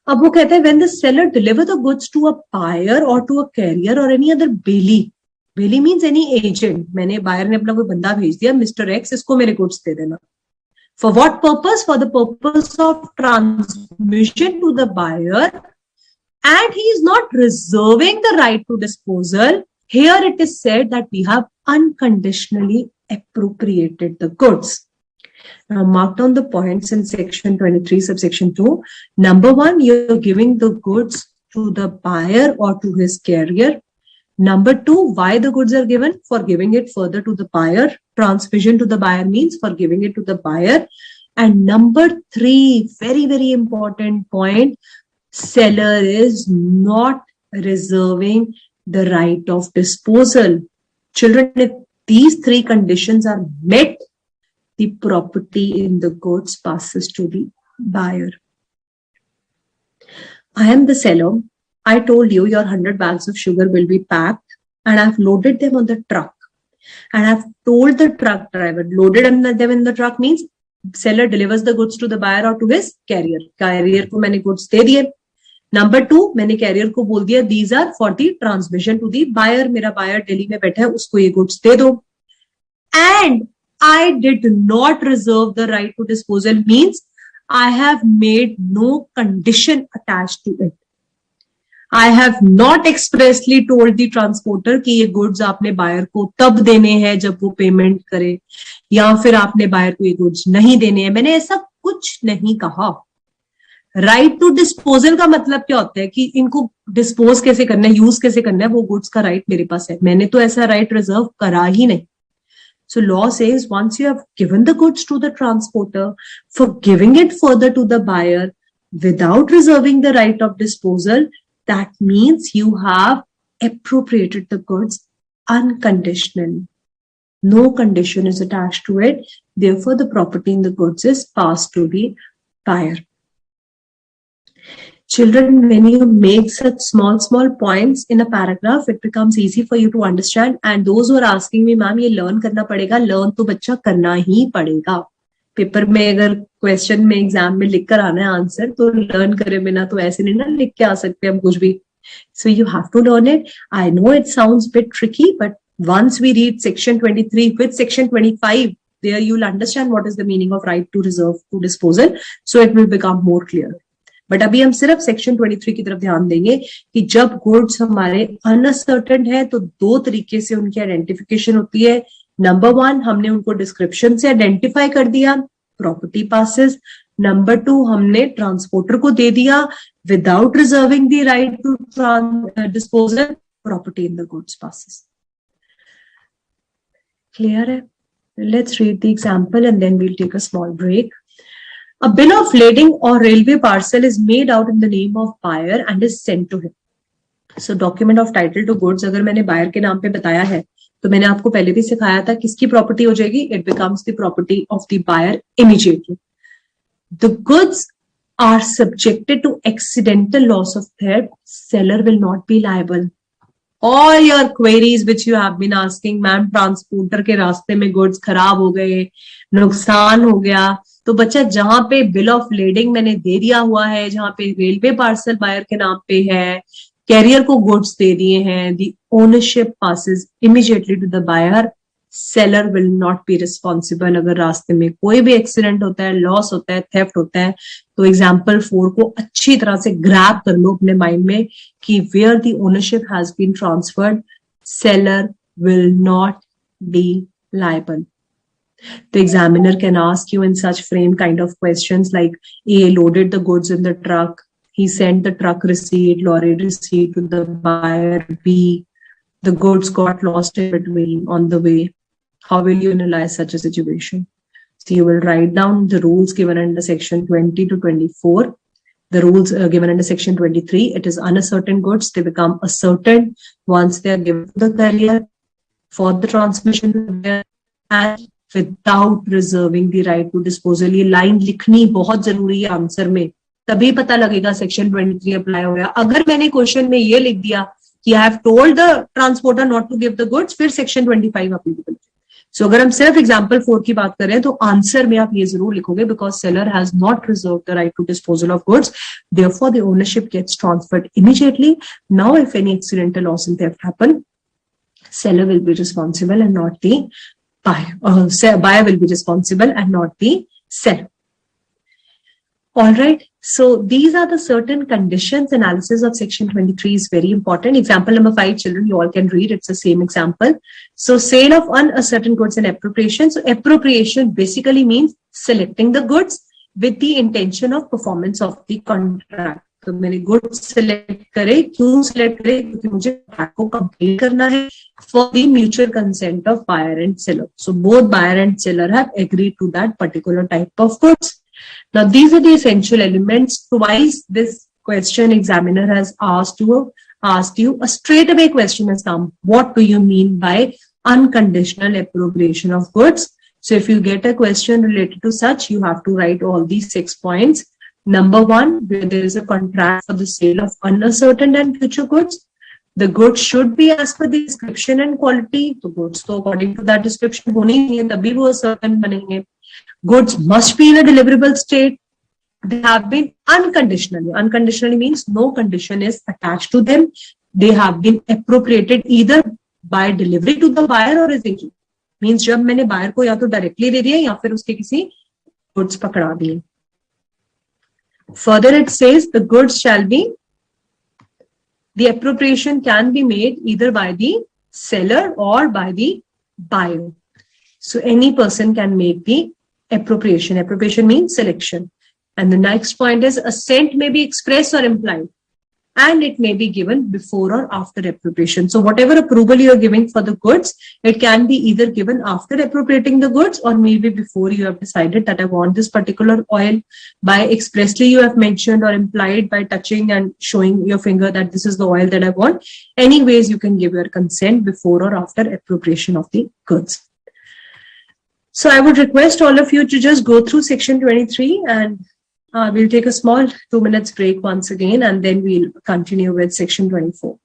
अब वो कहता है when the seller deliver the goods to a buyer or to a carrier or any other bailee. Bailee means any agent. मैंने बायर ने अपना कोई बंदा भेज दिया, मिस्टर एक्स, इसको मेरे गुड्स दे देना. For what purpose? For the purpose of transmission to the buyer, and he is not reserving the right to disposal. Here it is said that we have unconditionally appropriated the goods. Now mark down the points in section 23 subsection 2. Number 1, you're giving the goods to the buyer or to his carrier. Number 2, why the goods are given? For giving it further to the buyer. Transmission to the buyer means for giving it to the buyer. And number 3, very, very important point, seller is not reserving the right of disposal. Children, if these 3 conditions are met, the property in the goods passes to the buyer. I am the seller. I told you your 100 bags of sugar will be packed and I've loaded them on the truck. And I've told the truck driver, loaded them in the truck means seller delivers the goods to the buyer or to his carrier. Carrier को मैंने goods दे दिए. Number 2, मैंने career को बोल दिया these are for the transmission to the buyer. मेरा buyer Delhi में बैठा है, उसको ये गुड्स दे दो. And I did not reserve the right to disposal means I have made no condition attached to it. I have not expressly told the transporter कि ये goods आपने बायर को तब देने हैं जब वो पेमेंट करे, या फिर आपने बायर को ये गुड्स नहीं देने हैं. मैंने ऐसा कुछ नहीं कहा. राइट टू डिस्पोजल का मतलब क्या होता है कि इनको डिस्पोज कैसे करना है, यूज कैसे करना है, वो गुड्स का राइट मेरे पास है. मैंने तो ऐसा राइट रिजर्व करा ही नहीं. So law says once you have given the goods to the transporter for giving it further to the buyer without reserving the right of disposal, that means you have appropriated the goods unconditionally. No condition is attached to it. Therefore, the property in the goods is passed to the buyer. Children, when you make such small points in a paragraph, it becomes easy for you to understand. And those who are asking me, ma'am, ये learn करना पड़ेगा, learn तो बच्चा करना ही पड़ेगा. Paper में अगर question में एग्जाम में लिख कर आना है आंसर, तो लर्न करे बिना तो ऐसे नहीं ना लिख के आ सकते हम कुछ भी. So you have to learn it. I know it sounds a bit tricky, but once we read section 23 with section 25, there you'll understand what is the meaning of right to reserve to disposal. So it will become more clear. But अभी हम सिर्फ section 23 की तरफ ध्यान देंगे कि जब goods हमारे अनसर्टेन है तो दो तरीके से उनकी आइडेंटिफिकेशन होती है. नंबर 1, हमने उनको डिस्क्रिप्शन से आइडेंटिफाई कर दिया, प्रॉपर्टी पासेस. नंबर 2, हमने ट्रांसपोर्टर को दे दिया without reserving the right to disposal, property in the goods passes. Clear है? Let's read the example and then we'll take a small break. A bill of lading or railway parcel is made out in the name of buyer and is sent to him. So document of title to goods अगर मैंने buyer के नाम पे बताया है तो मैंने आपको पहले भी सिखाया था किसकी प्रॉपर्टी हो जाएगी. It becomes the property of the buyer immediately. The goods are subjected to accidental loss of theft. Seller will not be liable. All your queries which you have been asking, ma'am transporter के रास्ते में goods खराब हो गए, नुकसान हो गया, तो बच्चा जहां पे बिल ऑफ लेडिंग मैंने दे दिया हुआ है, जहां पे रेलवे पार्सल बायर के नाम पे है, कैरियर को गुड्स दे दिए हैं, the ownership passes immediately to the buyer. Seller will not be responsible. अगर रास्ते में कोई भी एक्सीडेंट होता है, लॉस होता है, थेफ्ट होता है, तो एग्जाम्पल 4 को अच्छी तरह से ग्रैब कर लो अपने माइंड में कि where the ownership has been transferred, seller will not be liable. The examiner can ask you in such frame kind of questions like A loaded the goods in the truck, he sent the truck receipt, lorry receipt to the buyer. B, the goods got lost in between on the way. How will you analyze such a situation? So you will write down the rules given under section 20 to 24. The rules given under section 23, it is uncertain goods. They become ascertain once they are given to the carrier for the transmission to the buyer and without reserving the right to disposal. ये line लिखनी बहुत जरूरी है answer में, तभी पता लगेगा section 23 apply हो गया. अगर मैंने क्वेश्चन में ये लिख दिया कि I have told the transporter not to give the goods, फिर सेक्शन 25 अप्लीकेबल. सो अगर हम सिर्फ एग्जांपल 4 की बात करें तो आंसर में आप ये जरूर लिखोगे because seller has not reserve the right to disposal of goods, therefore the ownership gets transferred immediately. Now if any accidental loss in theft happen, seller will be responsible and not the buyer. Buyer will be responsible and not the seller. All right. So these are the certain conditions. Analysis of section 23 is very important. Example number 5, children, you all can read. It's the same example. So sale of uncertain goods and appropriation. So appropriation basically means selecting the goods with the intention of performance of the contract. तो मैंने goods select करे, क्यों select करे? क्योंकि मुझे contract को complete करना है for the mutual consent of buyer and seller. So both buyer and seller have agreed to that particular type of goods. Now these are the essential elements. Twice this question examiner has asked you a straight away question has come. What do you mean by unconditional appropriation of goods? So if you get a question related to such, you have to write all these 6 points. Number 1, where there is a contract for the sale of uncertain and future goods, the goods should be as per the description and quality. So goods तो according to that description होनी है, तभी वो certain बनेंगे. Goods must be in a deliverable state. They have been unconditionally. Unconditionally means no condition is attached to them. They have been appropriated either by delivery to the buyer or as agent. Means जब मैंने buyer को या तो directly दे दिया या फिर उसके किसी goods पकड़ा दिए. Further, it says the goods shall be, the appropriation can be made either by the seller or by the buyer. So any person can make the appropriation. Appropriation means selection. And the next point is assent may be express or implied. And it may be given before or after appropriation. So whatever approval you are giving for the goods, it can be either given after appropriating the goods or maybe before you have decided that I want this particular oil. By expressly you have mentioned or implied by touching and showing your finger that this is the oil that I want. Anyways, you can give your consent before or after appropriation of the goods. So I would request all of you to just go through section 23 and We'll take a small 2 minutes break once again, and then we'll continue with section 24.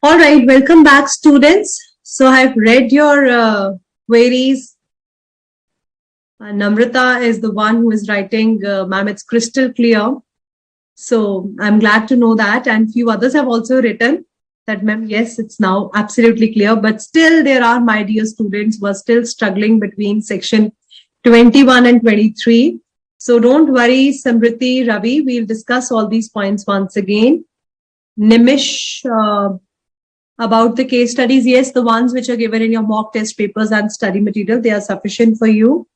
All right, welcome back, students. So I've read your queries. Namrata is the one who is writing, ma'am, it's crystal clear. So I'm glad to know that. And few others have also written that, ma'am, yes, it's now absolutely clear. But still, there are, my dear students, who are still struggling between section 21 and 23. So don't worry, Samriti, Ravi, we'll discuss all these points once again. Nimish, about the case studies, yes, the ones which are given in your mock test papers and study material, they are sufficient for you.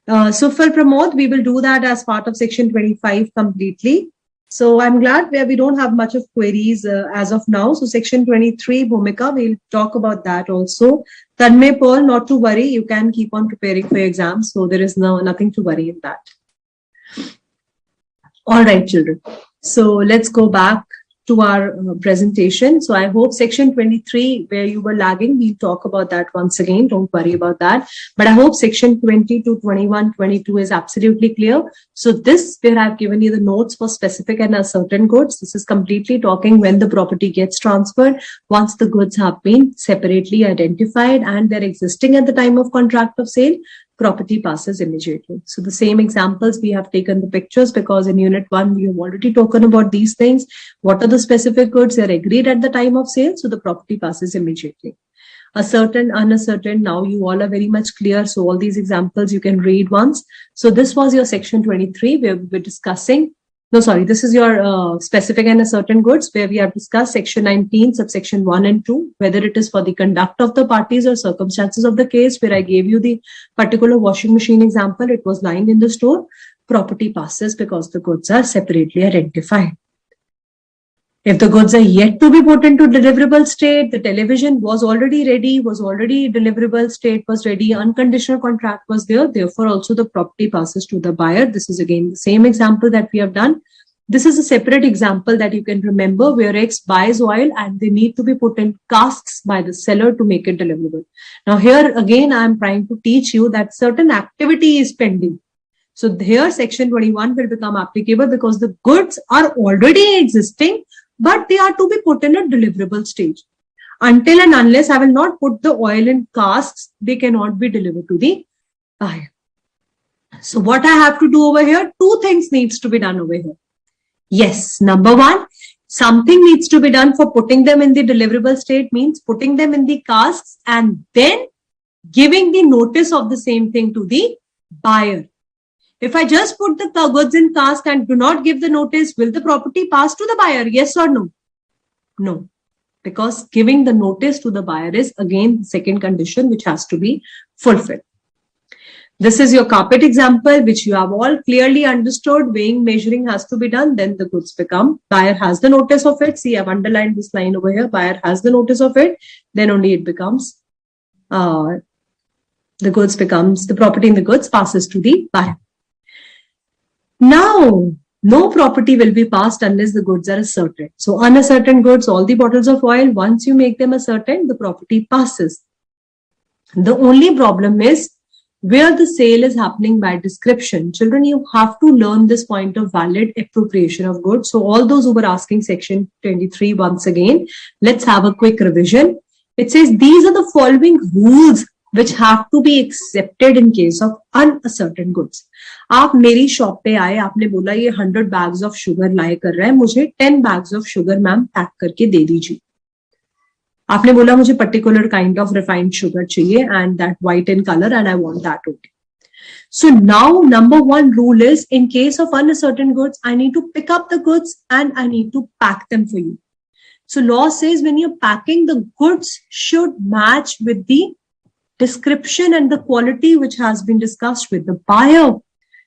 So for Pramod, we will do that as part of section 25 completely. So I'm glad where we don't have much of queries as of now. So section 23, Bhumika, we'll talk about that also. Tanmay Paul, not to worry, you can keep on preparing for your exams. So there is nothing to worry in that. All right, children. So let's go back to our presentation. So I hope section 23, where you were lagging, we'll talk about that once again. Don't worry about that. But I hope section 20 to 21, 22 is absolutely clear. So this, where I've given you the notes for specific and uncertain goods, this is completely talking when the property gets transferred, once the goods have been separately identified and they're existing at the time of contract of sale, property passes immediately. So the same examples, we have taken the pictures because in unit 1, we have already talked about these things. What are the specific goods? They are agreed at the time of sale. So the property passes immediately. Ascertain, unascertain, now you all are very much clear. So all these examples you can read once. So this was your section 23 where we were discussing, this is your specific and uncertain goods where we have discussed section 19, subsection 1 and 2, whether it is for the conduct of the parties or circumstances of the case, where I gave you the particular washing machine example. It was lying in the store. Property passes because the goods are separately identified. If the goods are yet to be put into deliverable state, the television was already ready, deliverable state was ready, unconditional contract was there, therefore also the property passes to the buyer. This is again the same example that we have done. This is a separate example that you can remember where X buys oil and they need to be put in casks by the seller to make it deliverable. Now here again I am trying to teach you that certain activity is pending. So here section 21 will become applicable because the goods are already existing, but they are to be put in a deliverable stage. Until and unless I will not put the oil in casks, they cannot be delivered to the buyer. So what I have to do over here, two things needs to be done over here. Yes, number one, something needs to be done for putting them in the deliverable state, means putting them in the casks and then giving the notice of the same thing to the buyer. If I just put the goods in cask and do not give the notice, will the property pass to the buyer? Yes or no? No, because giving the notice to the buyer is again the second condition which has to be fulfilled. This is your carpet example, which you have all clearly understood. Weighing, measuring has to be done. Then the goods become, buyer has the notice of it. See, I've underlined this line over here. Buyer has the notice of it. Then only it becomes, the property in the goods passes to the buyer. Now, no property will be passed unless the goods are ascertained. So unascertained goods, all the bottles of oil, once you make them ascertained, the property passes. The only problem is where the sale is happening by description. Children, you have to learn this point of valid appropriation of goods. So all those who were asking section 23 once again, let's have a quick revision. It says these are the following rules which have to be accepted in case of unascertain goods. आप मेरी shop पे आए, आपने बोला ये 100 bags of sugar लाए कर रहा है, मुझे 10 bags of sugar ma'am pack करके दे दीजिए. आपने बोला मुझे particular kind of refined sugar चाहिए and that white in color and I want that only. So now number one rule is in case of uncertain goods, I need to pick up the goods and I need to pack them for you. So law says when you're packing, the goods should match with the description and the quality which has been discussed with the buyer.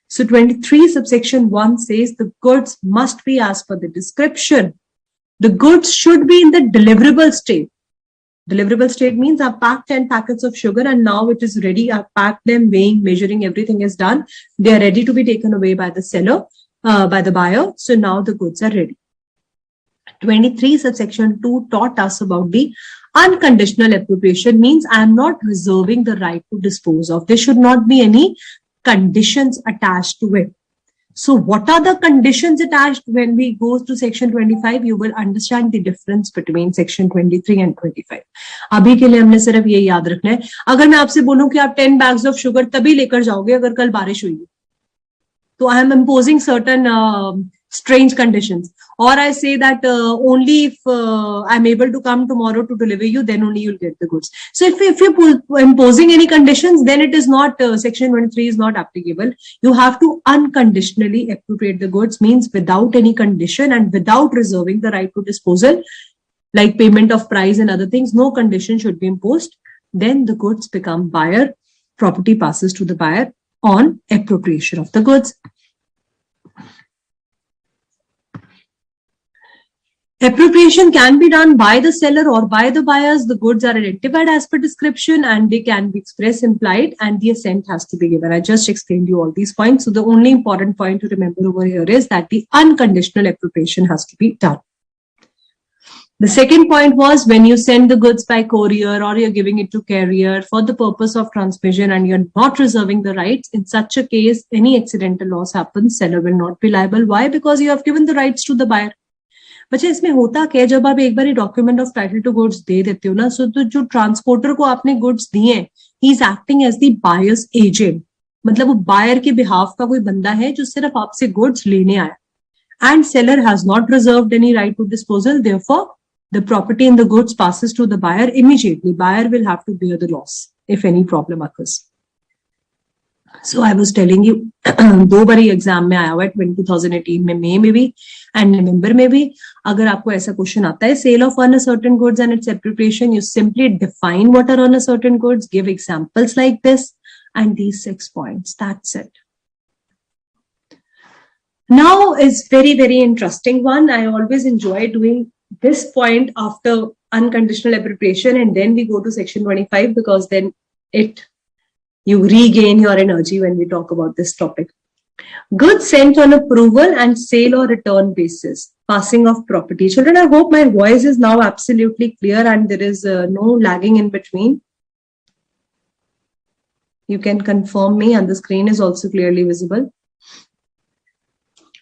So 23 subsection 1 says the goods must be as per the description. The goods should be in the deliverable state. Deliverable state means I've packed 10 packets of sugar and now it is ready. I've packed them, weighing, measuring, everything is done. They are ready to be taken away by the seller, by the buyer. So now the goods are ready. 23 subsection 2 taught us about the unconditional appropriation, means I am not reserving the right to dispose of. There should not be any conditions attached to it. So what are the conditions attached? When we go to section 25, you will understand the difference between section 23 and 25. अभी के लिए हमने सिर्फ ये याद रखना है. अगर मैं आपसे बोलूं कि आप 10 bags of sugar तभी लेकर जाओगे अगर कल बारिश हुई. So I am imposing certain strange conditions. Or I say that only if I'm able to come tomorrow to deliver you, then only you'll get the goods. So if you're imposing any conditions, then it is not, section 23 is not applicable. You have to unconditionally appropriate the goods, means without any condition and without reserving the right to disposal, like payment of price and other things, no condition should be imposed. Then the goods become buyer, property passes to the buyer on appropriation of the goods. Appropriation can be done by the seller or by the buyers. The goods are identified as per description and they can be express, implied, and the assent has to be given. I just explained you all these points. So the only important point to remember over here is that the unconditional appropriation has to be done. The second point was when you send the goods by courier or you're giving it to carrier for the purpose of transmission and you're not reserving the rights, in such a case, any accidental loss happens, seller will not be liable. Why? Because you have given the rights to the buyer. बच्चे इसमें होता क्या है, जब आप एक बार document of title to goods दे देते हो ना, सो तो जो ट्रांसपोर्टर को आपने गुड्स दिए हैं, he is acting as the buyer's agent. मतलब वो बायर के बिहाफ का कोई बंदा है जो सिर्फ आपसे गुड्स लेने आया. And seller has not reserved any right to disposal, therefore the property in the goods passes to the buyer immediately. Buyer will have to bear the loss if any problem occurs. So I was telling you, दो बारी exam में आया हुआ है 2018 में, मई में भी and November में भी. अगर आपको ऐसा क्वेश्चन आता है, sale of uncertain goods and its appropriation, you simply define what are uncertain goods, give examples like this and these 6 points. That's it. Now is very interesting one. I always enjoy doing this point after unconditional appropriation, and then we go to section 25 because then you regain your energy when we talk about this topic. Goods sent on approval and sale or return basis, passing of property. Children, I hope my voice is now absolutely clear and there is no lagging in between. You can confirm me, and the screen is also clearly visible.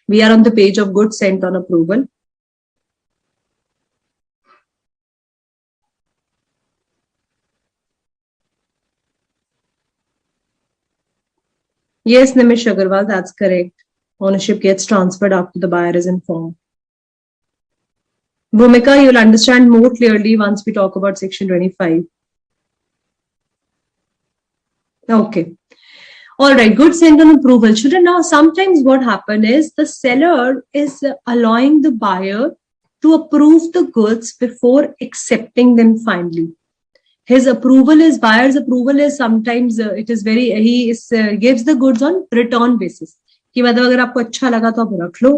We are on the page of goods sent on approval. Yes, Nimish Agarwal, that's correct. Ownership gets transferred after the buyer is informed. Bhumika, you'll understand more clearly once we talk about section 25. Okay. All right, goods sent on approval. Children, now sometimes what happens is the seller is allowing the buyer to approve the goods before accepting them finally. His approval is, buyer's approval is sometimes it is very, he is gives the goods on return basis. कि मतलब अगर आपको अच्छा लगा तो आप रख लो,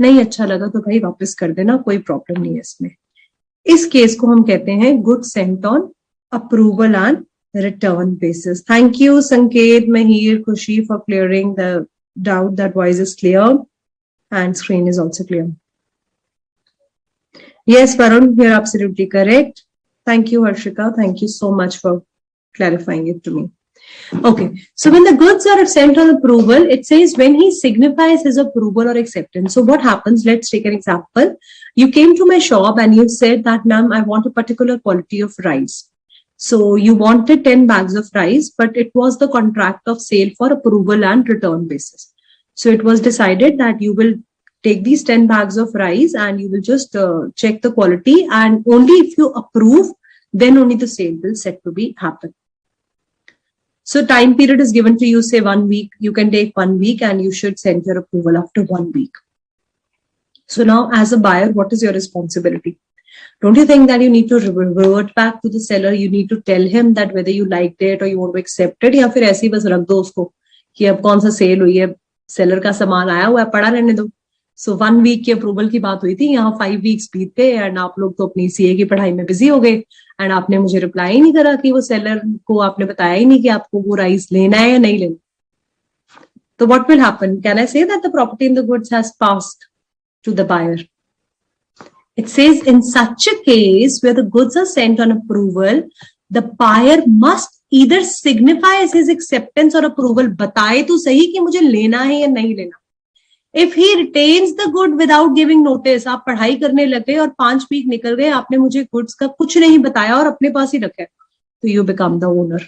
नहीं अच्छा लगा तो भाई वापस कर देना, कोई प्रॉब्लम नहीं है इसमें. इस केस को हम कहते हैं good Saint on approval and return basis. Thank you, Sanket, Mahir, Khushi, for clearing the doubt. That voice is clear and screen is also clear. Yes, Varun, you're absolutely correct. Thank you, Harshika. Thank you so much for clarifying it to me. Okay, so when the goods are sent on approval, it says when he signifies his approval or acceptance. So what happens? Let's take an example. You came to my shop and you said that, ma'am, I want a particular quality of rice. So you wanted 10 bags of rice, but it was the contract of sale for approval and return basis. So it was decided that you will take these 10 bags of rice and you will just check the quality, and only if you approve, then only the sale will set to be happen. So time period is given to you, say 1 week. You can take 1 week and you should send your approval after 1 week. So now as a buyer, what is your responsibility? Don't you think that you need to revert back to the seller? You need to tell him that whether you liked it or you want to accept it, या फिर ऐसे ही बस रख दो उसको कि अब कौन सा सेल हुई है, सेलर का सामान आया हुआ है, पड़ा रहने दो. So 1 week की अप्रूवल की बात हुई थी, यहाँ 5 weeks बीत गए एंड आप लोग तो अपनी सीए की पढ़ाई में बिजी हो गए एंड आपने मुझे रिप्लाई ही नहीं करा कि वो सेलर को आपने बताया ही नहीं कि आपको वो राइस लेना है या नहीं लेना. तो what will happen? Can I say that the property in the goods has passed to the buyer? It says in such a case where the goods are sent on approval, the buyer must either signify his acceptance or approval. बताए तो सही कि मुझे लेना है या नहीं लेना. If he retains the good without giving notice, आप पढ़ाई करने लगे और 5 वीक निकल गए, आपने मुझे गुड्स का कुछ नहीं बताया और अपने पास ही रखा है, तो you become the owner.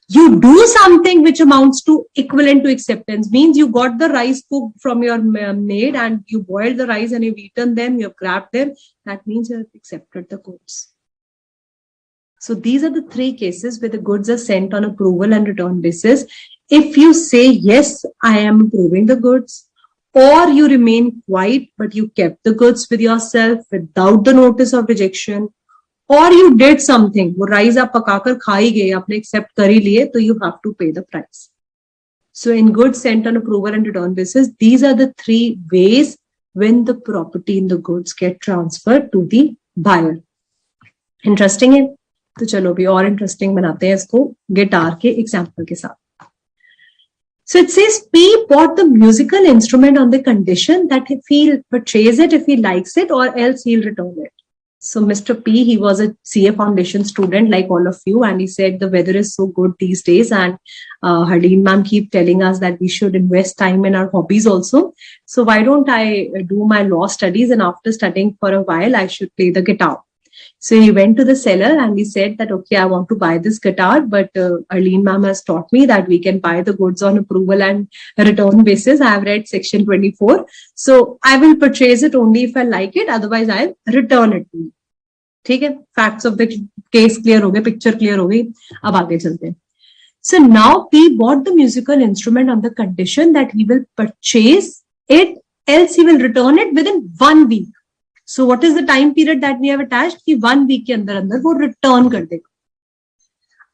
You do something which amounts to equivalent to acceptance, means you got the rice cooked from your maid and you boiled the rice and you've eaten them, you've grabbed them. That means you have accepted the goods. So these are the 3 cases where the goods are sent on approval and return basis. If you say, yes, I am approving the goods, or you remain quiet, but you kept the goods with yourself without the notice of rejection, or you did something, वो rice आप पकाकर खा ही गए, आपने accept कर ही लिए, तो you have to pay the price. So in goods sent on approval and return basis, these are the 3 ways when the property in the goods get transferred to the buyer. Interesting है? तो चलो भी और interesting बनाते हैं इसको guitar के example के साथ. So it says P bought the musical instrument on the condition that if he'll purchase it, if he likes it, or else he'll return it. So Mr. P, he was a CA foundation student like all of you, and he said the weather is so good these days, and Harleen ma'am keep telling us that we should invest time in our hobbies also. So why don't I do my law studies, and after studying for a while, I should play the guitar. So he went to the seller and he said that, okay, I want to buy this guitar, but Arlene ma'am has taught me that we can buy the goods on approval and return basis. I have read section 24. So I will purchase it only if I like it. Otherwise, I'll return it to you. ठीक है, facts of the case clear हो गए, picture clear हो गई. अब आगे चलते हैं. So now he bought the musical instrument on the condition that he will purchase it, else he will return it within 1 week. So what is the time period that we have attached? कि 1 week के अंदर अंदर वो return कर देगा.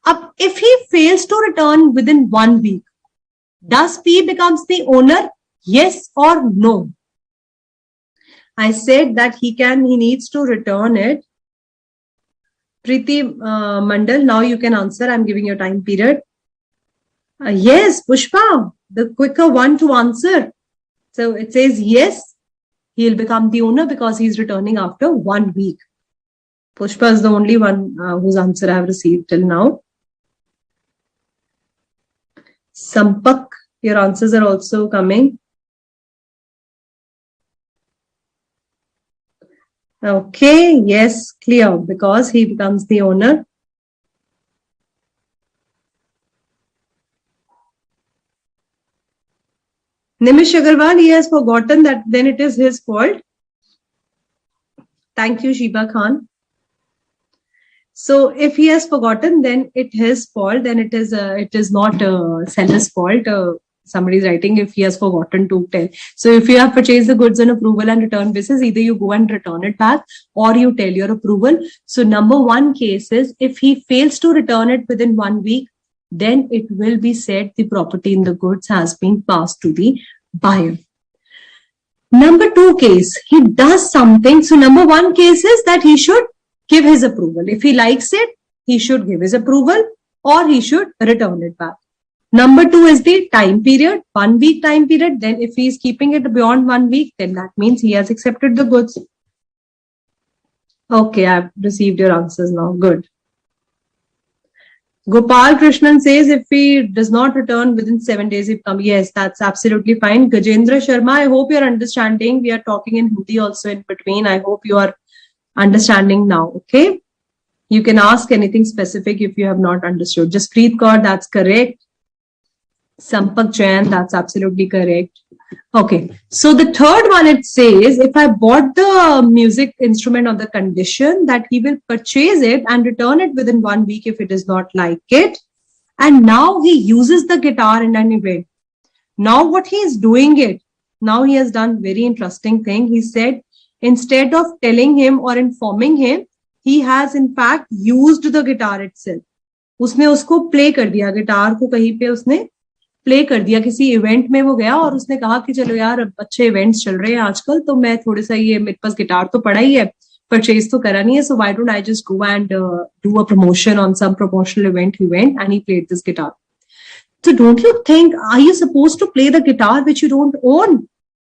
अब if he fails to return within 1 week, does P becomes the owner? Yes or no? I said that he needs to return it. Preeti Mandal, now you can answer. I'm giving you a time period. Yes, Pushpa, the quicker one to answer. So it says yes, he'll become the owner because he's returning after 1 week. Pushpa is the only one whose answer I have received till now. Sampak, your answers are also coming. Okay, yes, clear, because he becomes the owner. Nimish Agarwal, he has forgotten that then it is his fault. Thank you, Shiba Khan. So if he has forgotten, then it is his fault. Then it is not seller's fault. Somebody is writing if he has forgotten to tell. So if you have purchased the goods on approval and return basis, either you go and return it back or you tell your approval. So number 1 case is if he fails to return it within 1 week, then it will be said the property in the goods has been passed to the buyer. Number 2 case, he does something. So number 1 case is that he should give his approval. If he likes it, he should give his approval or he should return it back. Number 2 is the time period, 1 week time period. Then if he is keeping it beyond 1 week, then that means he has accepted the goods. Okay, I've received your answers now. Good. Gopal Krishnan says if he does not return within 7 days, he come. Yes, that's absolutely fine. Gajendra Sharma, I hope you're understanding. We are talking in Hindi also in between. I hope you are understanding now. Okay. You can ask anything specific if you have not understood. Jaspreet Kaur, that's correct. Sampak Jain, that's absolutely correct. Okay, so the third one, it says if I bought the music instrument on the condition that he will purchase it and return it within 1 week if it does not like it, and now he uses the guitar in an event. Now what he is doing it, now he has done very interesting thing. He said instead of telling him or informing him, he has in fact used the guitar itself. उसने उसको play कर दिया, guitar को कहीं पे उसने play कर दिया, किसी इवेंट में वो गया और उसने कहा कि चलो यार अच्छे इवेंट्स चल रहे हैं आजकल, तो मैं थोड़ा सा ये मेरे पास गिटार तो पड़ा ही है, परचेज तो करा नहीं है, so why don't I just go and do a promotion on some promotional event he went and he played this guitar. So don't you think, are you supposed to play the guitar which you don't own?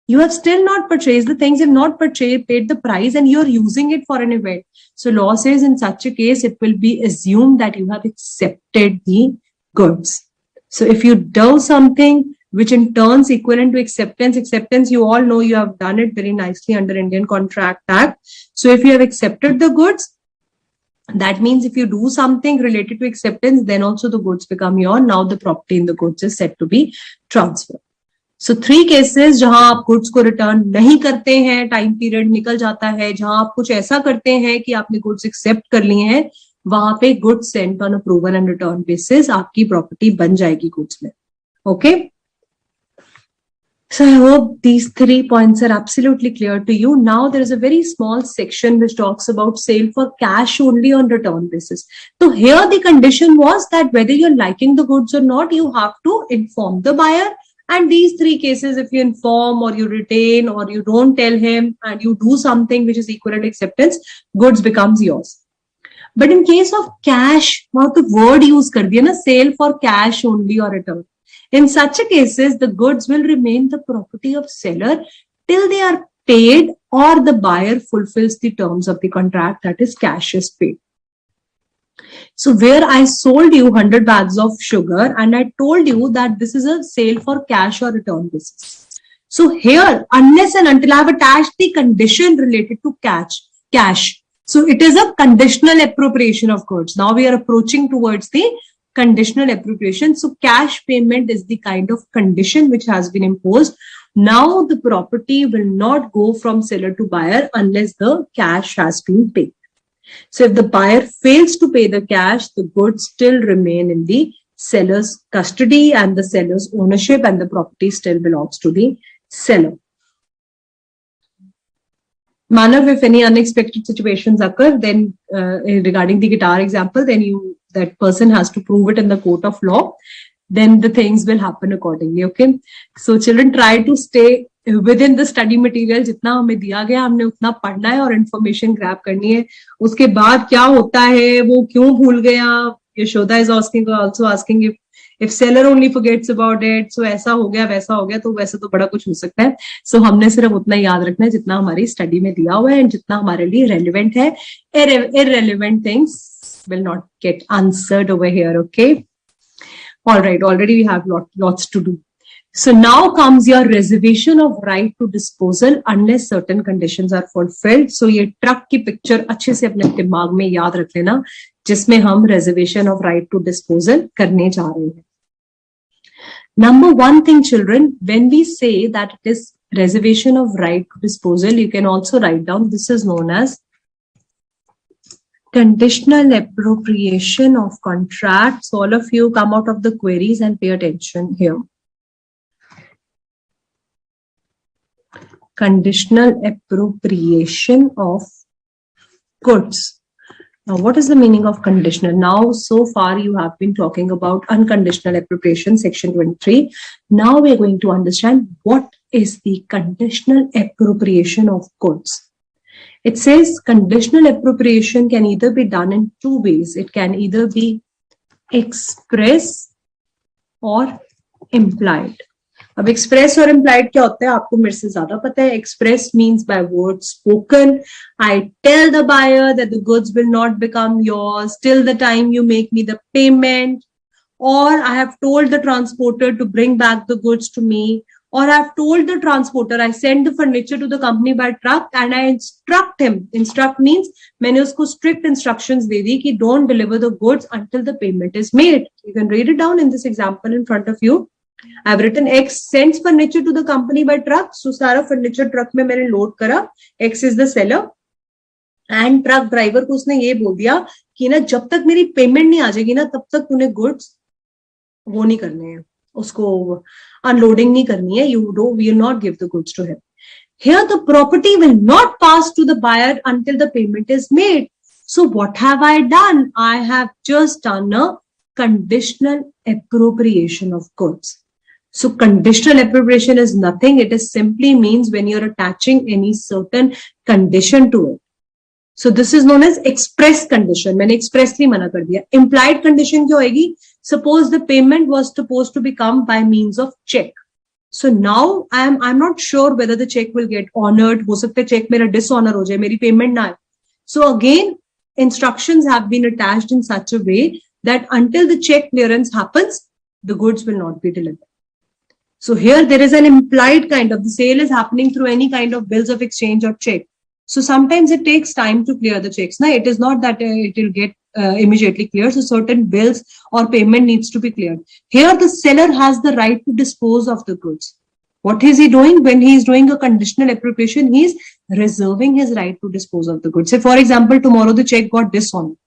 You have still not purchased the things, you have not purchased, paid the price, and you're using it for an event. So law says in such a case, it will be assumed that you have accepted the goods. So if you do something which in turn is equivalent to acceptance. Acceptance, you all know, you have done it very nicely under Indian Contract Act. So if you have accepted the goods, that means if you do something related to acceptance, then also the goods become your. Now the property in the goods is said to be transferred. So 3 cases जहां आप goods को return नहीं करते हैं, time period निकल जाता है, जहां आप कुछ ऐसा करते हैं कि आपने goods accept कर लिए हैं, वहां पे goods sent on approval and return basis आपकी property बन जाएगी goods में. Okay? So I hope these 3 points are absolutely clear to you. Now there is a very small section which talks about sale for cash only on return basis. So here the condition was that whether you're liking the goods or not, you have to inform the buyer. And these 3 cases, if you inform or you retain or you don't tell him and you do something which is equivalent to acceptance, goods becomes yours. But in case of cash, what the word use kar diya na, sale for cash only or return. In such a cases, the goods will remain the property of seller till they are paid or the buyer fulfills the terms of the contract, that is cash is paid. So where I sold you 100 bags of sugar and I told you that this is a sale for cash or return basis. So here, unless and until I have attached the condition related to cash. So it is a conditional appropriation of goods. Now we are approaching towards the conditional appropriation. So cash payment is the kind of condition which has been imposed. Now the property will not go from seller to buyer unless the cash has been paid. So if the buyer fails to pay the cash, the goods still remain in the seller's custody and the seller's ownership, and the property still belongs to the seller. Manav, if any unexpected situations occur, then regarding the guitar example, then that person has to prove it in the court of law. Then the things will happen accordingly. Okay. So children, try to stay within the study material. जितना हमें दिया गया हमने उतना पढ़ना है और information grab करनी है. उसके बाद क्या होता है, वो क्यों भूल गया? Yashoda is also asking if seller only forgets about it. So ऐसा हो गया, वैसा हो गया, तो वैसे तो बड़ा कुछ हो सकता है. So हमने सिर्फ उतना याद रखना है जितना हमारी स्टडी में दिया हुआ है और जितना हमारे लिए relevant है. Irrelevant things will not get answered over here. Okay. All right. Already we have lots to do. So now comes your reservation of right to disposal unless certain conditions are fulfilled. So ये truck की picture अच्छे से अपने दिमाग में याद रख लेना, जिसमें हम reservation of right to disposal करने जा रहे हैं. Number 1 thing, children, when we say that it is reservation of right to disposal, you can also write down, this is known as conditional appropriation of contracts. So all of you come out of the queries and pay attention here. Conditional appropriation of goods. Now, what is the meaning of conditional? Now, so far you have been talking about unconditional appropriation, section 23. Now we are going to understand what is the conditional appropriation of goods. It says conditional appropriation can either be done in 2 ways. It can either be express or implied. अब express और implied क्या होता है आपको मेरे से ज्यादा पता है. Express means by word spoken. I tell the buyer that the goods will not become yours till the time you make me the payment, or I have told the transporter to bring back the goods to me, or I have told the transporter, I send the furniture to the company by truck and I instruct him. Instruct means मैंने उसको strict instructions दे दी कि don't deliver the goods until the payment is made. You can read it down in this example in front of you. I have written X sends furniture to the company by truck. So सारा furniture truck में मैंने load करा. X is the seller. And truck driver को उसने ये बोल दिया कि ना जब तक मेरी payment नहीं आ जाएगी ना तब तक तूने goods वो नहीं करने हैं. उसको unloading नहीं करनी है. You will not give the goods to him. Here the property will not pass to the buyer until the payment is made. So what have I done? I have just done a conditional appropriation of goods. So conditional appropriation is nothing. It is simply means when you're attaching any certain condition to it. So this is known as express condition. मैंने expressly मना कर दिया. Implied condition क्या होगी? Suppose the payment was supposed to become by means of check. So now I'm not sure whether the check will get honored. हो सकता है check मेरा dishonor हो जाए, मेरी payment ना आए. So again, instructions have been attached in such a way that until the check clearance happens, the goods will not be delivered. So here there is an implied kind of, the sale is happening through any kind of bills of exchange or check. So sometimes it takes time to clear the checks. Now it is not that it will get immediately clear. So certain bills or payment needs to be cleared. Here the seller has the right to dispose of the goods. What is he doing? When he is doing a conditional appropriation, he is reserving his right to dispose of the goods. Say for example, tomorrow the check got dishonored.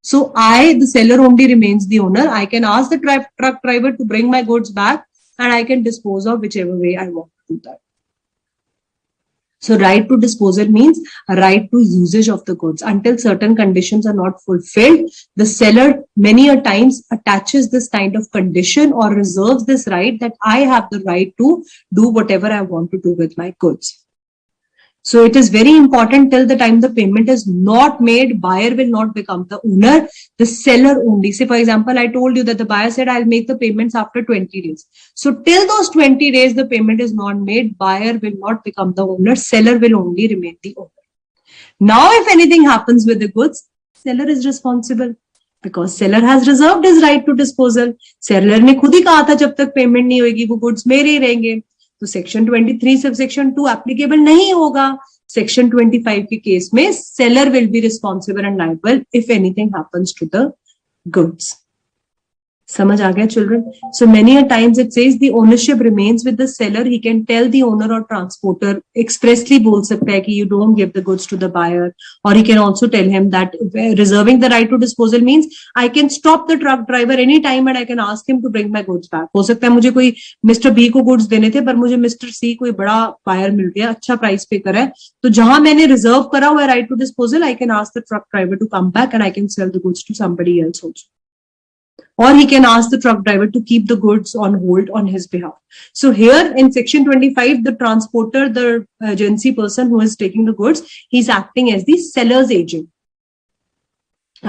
So the seller only remains the owner. I can ask the truck driver to bring my goods back and I can dispose of whichever way I want to do that. So right to disposal means a right to usage of the goods. Until certain conditions are not fulfilled, the seller many a times attaches this kind of condition or reserves this right that I have the right to do whatever I want to do with my goods. So it is very important till the time the payment is not made, buyer will not become the owner, the seller only. Say for example, I told you that the buyer said I'll make the payments after 20 days. So till those 20 days, the payment is not made, buyer will not become the owner, seller will only remain the owner. Now, if anything happens with the goods, seller is responsible because seller has reserved his right to disposal. Seller ने खुद ही कहा था जब तक payment नहीं होगी वो goods मेरे ही रहेंगे. तो सेक्शन 23 सब सेक्शन 2 एप्लीकेबल नहीं होगा. सेक्शन 25 के केस में seller will be responsible and liable if anything happens to the goods. समझ आ गया children? So many a times it says the ownership remains with the seller. He can tell the owner और transporter, expressly बोल सकता है कि you don't give the goods to the buyer. और he can also tell him that reserving the right to disposal means I can stop the truck driver any time and I can ask him to bring my goods back. हो सकता है मुझे कोई mister B को goods देने थे पर मुझे मिस्टर सी कोई बड़ा बायर मिल गया, अच्छा प्राइस पे करा है, तो जहां मैंने रिजर्व करा हुआ है right to disposal, I can ask the truck driver to come back and I can sell the goods to somebody else also. Or he can ask the truck driver to keep the goods on hold on his behalf. So here in section 25, the transporter, the agency person who is taking the goods, he's acting as the seller's agent.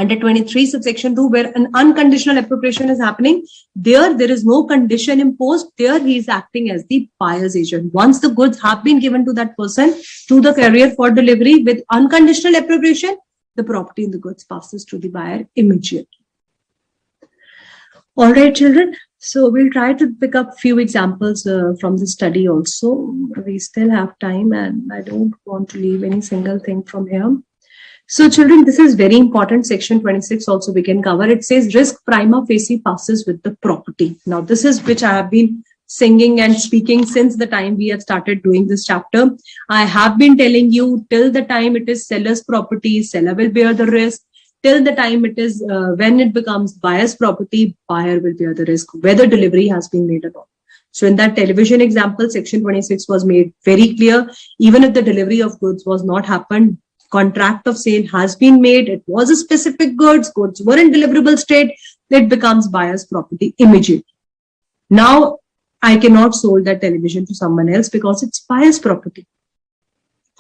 Under 23 subsection 2, where an unconditional appropriation is happening, there is no condition imposed. There he is acting as the buyer's agent. Once the goods have been given to that person, to the carrier for delivery with unconditional appropriation, the property in the goods passes to the buyer immediately. All right, children. So we'll try to pick up few examples from the study also. We still have time and I don't want to leave any single thing from here. So children, this is very important. Section 26 also we can cover. It says risk prima facie passes with the property. Now this is which I have been singing and speaking since the time we have started doing this chapter. I have been telling you till the time it is seller's property, seller will bear the risk. Till the time it is when it becomes buyer's property, buyer will bear the risk whether delivery has been made or not. So in that television example, section 26 was made very clear. Even if the delivery of goods was not happened, contract of sale has been made, it was a specific goods were in deliverable state, it becomes buyer's property immediately. Now I cannot sold that television to someone else because it's buyer's property.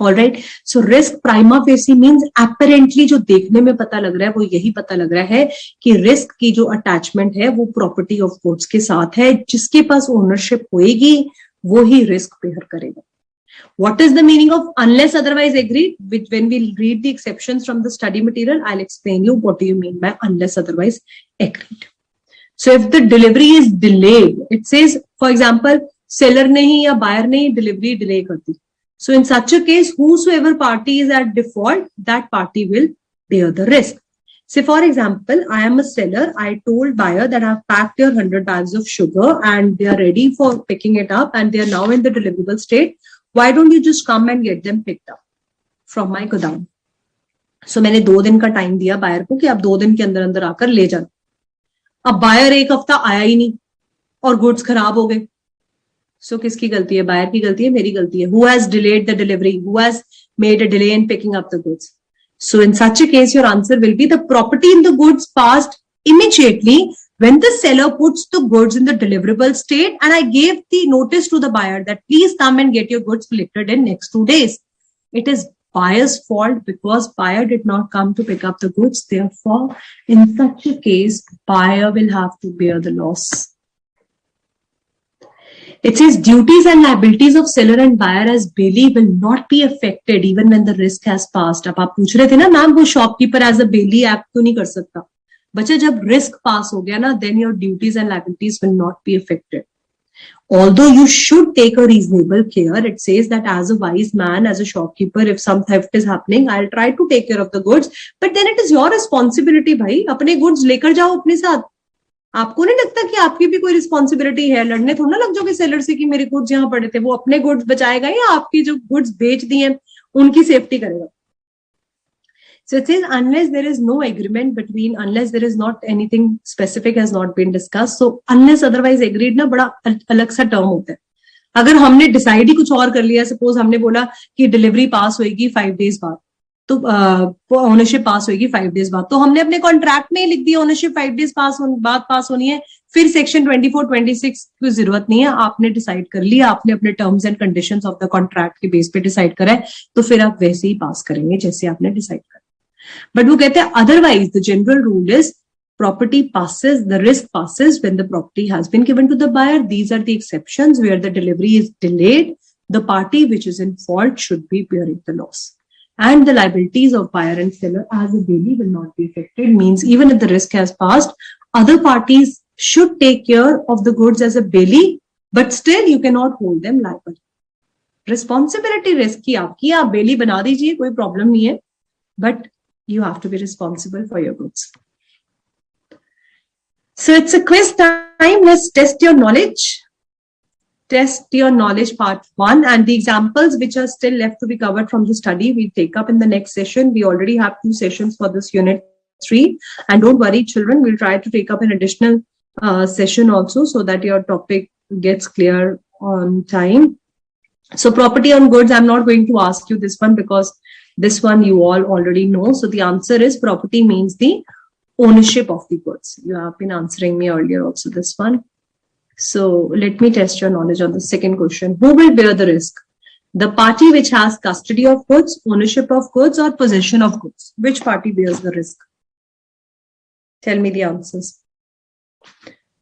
All right. So risk prima facie means apparently जो देखने में पता लग रहा है वो यही पता लग रहा है कि रिस्क की जो अटैचमेंट है वो प्रॉपर्टी ऑफ गुड्स के साथ है. जिसके पास ओनरशिप होएगी वो ही रिस्क बेयर करेगा. What is the meaning of unless otherwise agreed? When we read the exceptions from the study material, I'll explain you what do you mean by unless otherwise agreed. So if the delivery is delayed, it says, for example, seller ने ही या buyer ने ही delivery delay कर दी. So in such a case, whosoever party is at default, that party will bear the risk. Say for example, I am a seller. I told buyer that I have packed your 100 bags of sugar and they are ready for picking it up and they are now in the deliverable state. Why don't you just come and get them picked up from my godown? So मैंने 2 दिन का time दिया buyer को कि आप 2 दिन के अंदर अंदर आकर ले जाओ. अब बायर एक हफ्ता आया ही नहीं और गुड्स खराब हो गए. So किसकी गलती है? बायर की गलती है, मेरी गलती है. Who has delayed the delivery? Who has made a delay in picking up the goods? So in such a case, your answer will be the property in the goods passed immediately when the seller puts the goods in the deliverable state and I gave the notice to the buyer that please come and get your goods collected in next 2 days. It is buyer's fault because buyer did not come to pick up the goods. Therefore, in such a case, buyer will have to bear the loss. It says duties and liabilities of seller and buyer as bailey will not be affected even when the risk has passed. अब आप पूछ रहे थे ना ma'am वो shopkeeper as a bailee act क्यों नहीं कर सकता? बच्चे जब रिस्क पास हो गया ना then your duties and liabilities will not be affected. Although you should take a reasonable care, it says that as a wise man, as a shopkeeper, if some theft is happening, I'll try to take care of the goods. But then it is your responsibility, भाई, अपने goods लेकर जाओ अपने साथ. आपको नहीं लगता कि आपकी भी कोई रिस्पॉन्सिबिलिटी है? लड़ने थोड़ा ना लग जाओगे सेलर से कि मेरे गुड्स यहाँ पड़े थे. वो अपने गुड्स बचाएगा या आपकी जो गुड्स बेच दिए उनकी सेफ्टी करेगा? So it says unless there is no agreement between, unless there is not anything specific has not been discussed. So unless otherwise agreed ना बड़ा अलग सा टर्म होता है. अगर हमने डिसाइड ही कुछ और कर लिया, सपोज हमने बोला कि डिलीवरी पास होगी 5 days बाद, तो ओनरशिप पास होगी 5 days बाद, तो हमने अपने कॉन्ट्रैक्ट में ही लिख दिया ओनरशिप 5 days बाद पास होनी है. फिर सेक्शन 24-26 की जरूरत नहीं है. आपने डिसाइड कर लिया, आपने अपने terms and conditions of the contract के बेस पे डिसाइड करा है, तो फिर आप वैसे ही पास करेंगे जैसे आपने डिसाइड करा. बट वो कहते हैं otherwise the general rule is property passes, the risk passes when the property has been given to the buyer. These are the exceptions where the delivery is delayed. The party which is in fault should be bearing the loss. And the liabilities of buyer and seller as a bailey will not be affected. Means even if the risk has passed, other parties should take care of the goods as a bailey, but still you cannot hold them liable. Responsibility risk की आपकी, आप bailey बना दीजिए, कोई problem नहीं है, but you have to be responsible for your goods. So it's a quiz time. Let's test your knowledge. Test your knowledge part 1, and the examples which are still left to be covered from the study we take up in the next session. We already have 2 sessions for this unit 3, and don't worry children, we'll try to take up an additional session also so that your topic gets clear on time. So property on goods, I'm not going to ask you this one because this one you all already know. So the answer is property means the ownership of the goods. You have been answering me earlier also this one. So let me test your knowledge on the second question. Who will bear the risk? The party which has custody of goods, ownership of goods, or possession of goods. Which party bears the risk? Tell me the answers.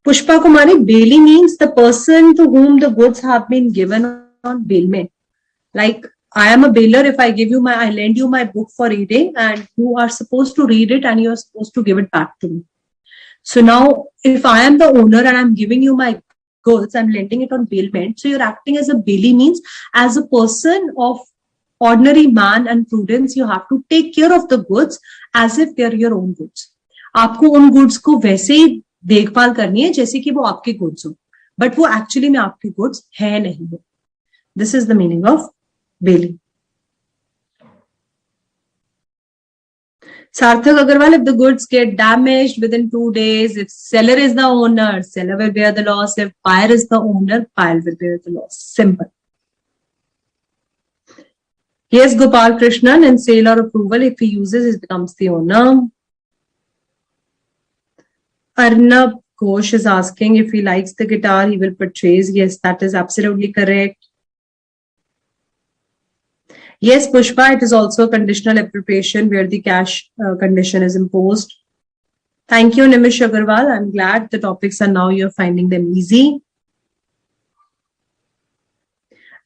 Pushpa Kumari, bailey means the person to whom the goods have been given on bailment. Like I am a bailer. If I lend you my book for reading, and you are supposed to read it and you are supposed to give it back to me. So now, if I am the owner and I'm giving you my goods, I'm lending it on bailment. So you're acting as a bailey means as a person of ordinary man and prudence, you have to take care of the goods as if they're your own goods. आपको उन goods को वैसे ही देखभाल करनी है जैसे कि वो आपके goods हो, but वो actually में आपके goods है नहीं है. This is the meaning of bailey. Sarthak Agarwal, if the goods get damaged within 2 days, if seller is the owner, seller will bear the loss. If buyer is the owner, buyer will bear the loss. Simple. Yes, Gopal Krishnan, in sale or approval, if he uses, it becomes the owner. Arnab Ghosh is asking if he likes the guitar, he will purchase. Yes, that is absolutely correct. Yes, Pushpa, it is also conditional appropriation where the cash condition is imposed. Thank you, Nimish Agarwal. I'm glad the topics are now you're finding them easy.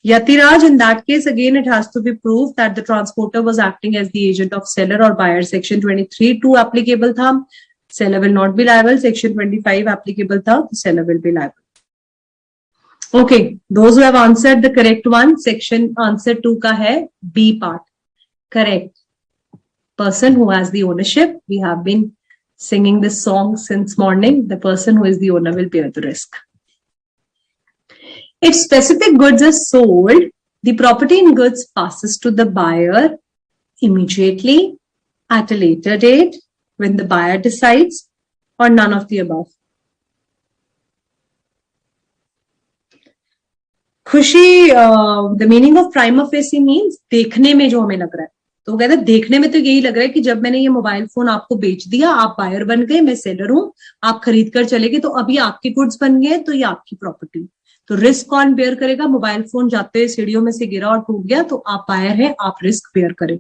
Yatiraj, in that case, again, it has to be proved that the transporter was acting as the agent of seller or buyer. Section 23(2) applicable tha. Seller will not be liable. Section 25 applicable tha. The seller will be liable. Okay, those who have answered the correct one, section answer 2 ka hai B part. Correct. Person who has the ownership. We have been singing this song since morning. The person who is the owner will bear the risk. If specific goods are sold, the property in goods passes to the buyer immediately, at a later date, when the buyer decides, or none of the above. खुशी, the meaning of prima facie means देखने में जो हमें लग रहा है. तो कहते हैं देखने में तो यही लग रहा है कि जब मैंने ये मोबाइल फोन आपको बेच दिया, आप बायर बन गए, मैं सेलर हूं, आप खरीद कर चले गए, तो अभी आपके गुड्स बन गए, तो ये आपकी प्रॉपर्टी. तो रिस्क कौन बेयर करेगा? मोबाइल फोन जाते हुए सीढ़ियों में से गिरा और टूट गया, तो आप बायर है, आप रिस्क बेयर करें.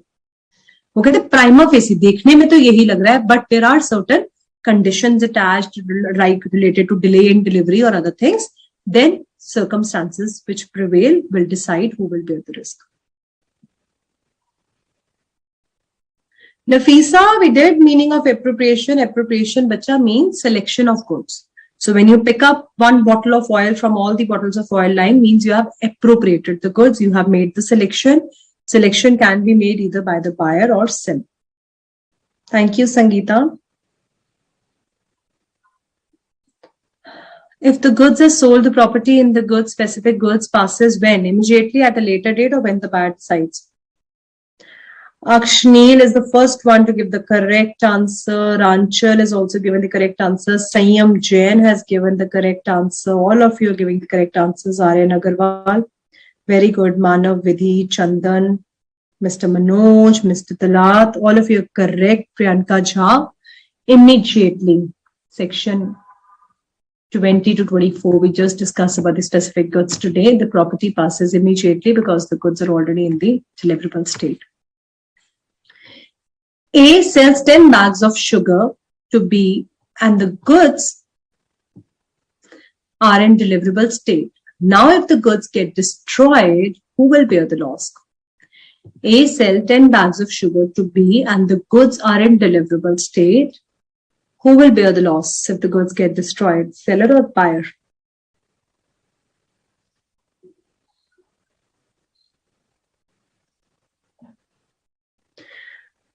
वो कहते हैं प्राइमा फेसी, देखने में तो यही लग रहा है, but there are certain conditions attached, like related to delay in delivery और other things. Then circumstances which prevail will decide who will bear the risk. Nafisa, we did meaning of appropriation. Appropriation, bacha, means selection of goods. So when you pick up one bottle of oil from all the bottles of oil line, means you have appropriated the goods, you have made the selection. Selection can be made either by the buyer or seller. Thank you, Sangeeta. If the goods are sold, the property in the goods, specific goods, passes when? Immediately, at a later date, or when the buyer decides? Akshneel is the first one to give the correct answer. Ranchal is also given the correct answer. Sanyam Jain has given the correct answer. All of you are giving the correct answers. Aryan Agarwal. Very good. Manav, Vidhi, Chandan, Mr. Manoj, Mr. Talat. All of you are correct. Priyanka Jha. Immediately. Section 20 to 24. We just discussed about the specific goods today. The property passes immediately because the goods are already in the deliverable state. A sells 10 bags of sugar to B and the goods are in deliverable state. Now, if the goods get destroyed, who will bear the loss? A sells 10 bags of sugar to B and the goods are in deliverable state. Who will bear the loss if the goods get destroyed? Seller or buyer?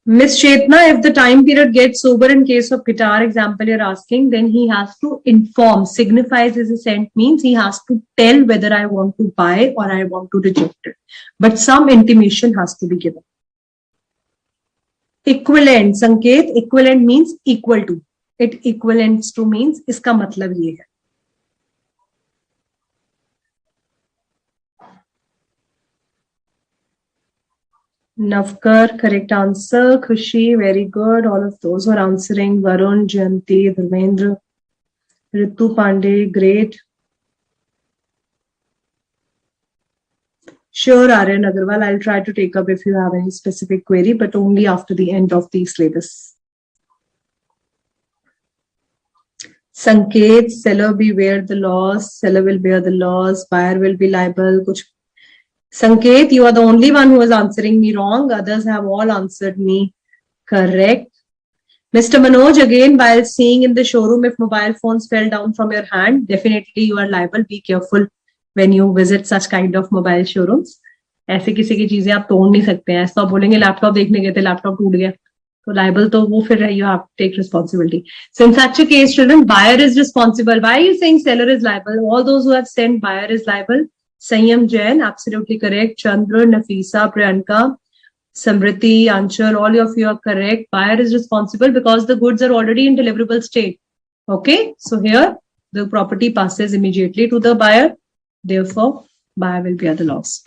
Miss Chetna, if the time period gets over in case of guitar example you're asking, then he has to inform, signifies his assent means he has to tell whether I want to buy or I want to reject it. But some intimation has to be given. Equivalent, Sanket, equivalent means equal to. It equivalents to means इसका मतलब ये है. Navkar, correct answer. Khushi, very good. All of those who are answering. Varun, Jayanti, Dharmendra, Ritu Pandey, great. Sure, Aryan Agarwal, I'll try to take up if you have any specific query, but only after the end of the syllabus. Sanket, seller beware the loss, seller will bear the loss, buyer will be liable. Kuch Sanket, you are the only one who is answering me wrong. Others have all answered me correct. Mr. Manoj, again, while seeing in the showroom, if mobile phones fell down from your hand, definitely you are liable. Be careful when you visit such kind of mobile showrooms. ऐसे किसी की चीजें आप तोड़ नहीं सकते हैं. ऐसा बोलेंगे लैपटॉप देखने गए थे, लैपटॉप टूट गया. So liable तो वो फिर you have to take responsibility. So in such a case, children, buyer is responsible. Why are you saying seller is liable? All those who have sent buyer is liable. Sanyam Jain, absolutely correct. Chandra, Nafisa, Priyanka, Samriti, Anchal, all of you are correct. Buyer is responsible because the goods are already in deliverable state. Okay, so here the property passes immediately to the buyer. Therefore, buyer will bear the loss.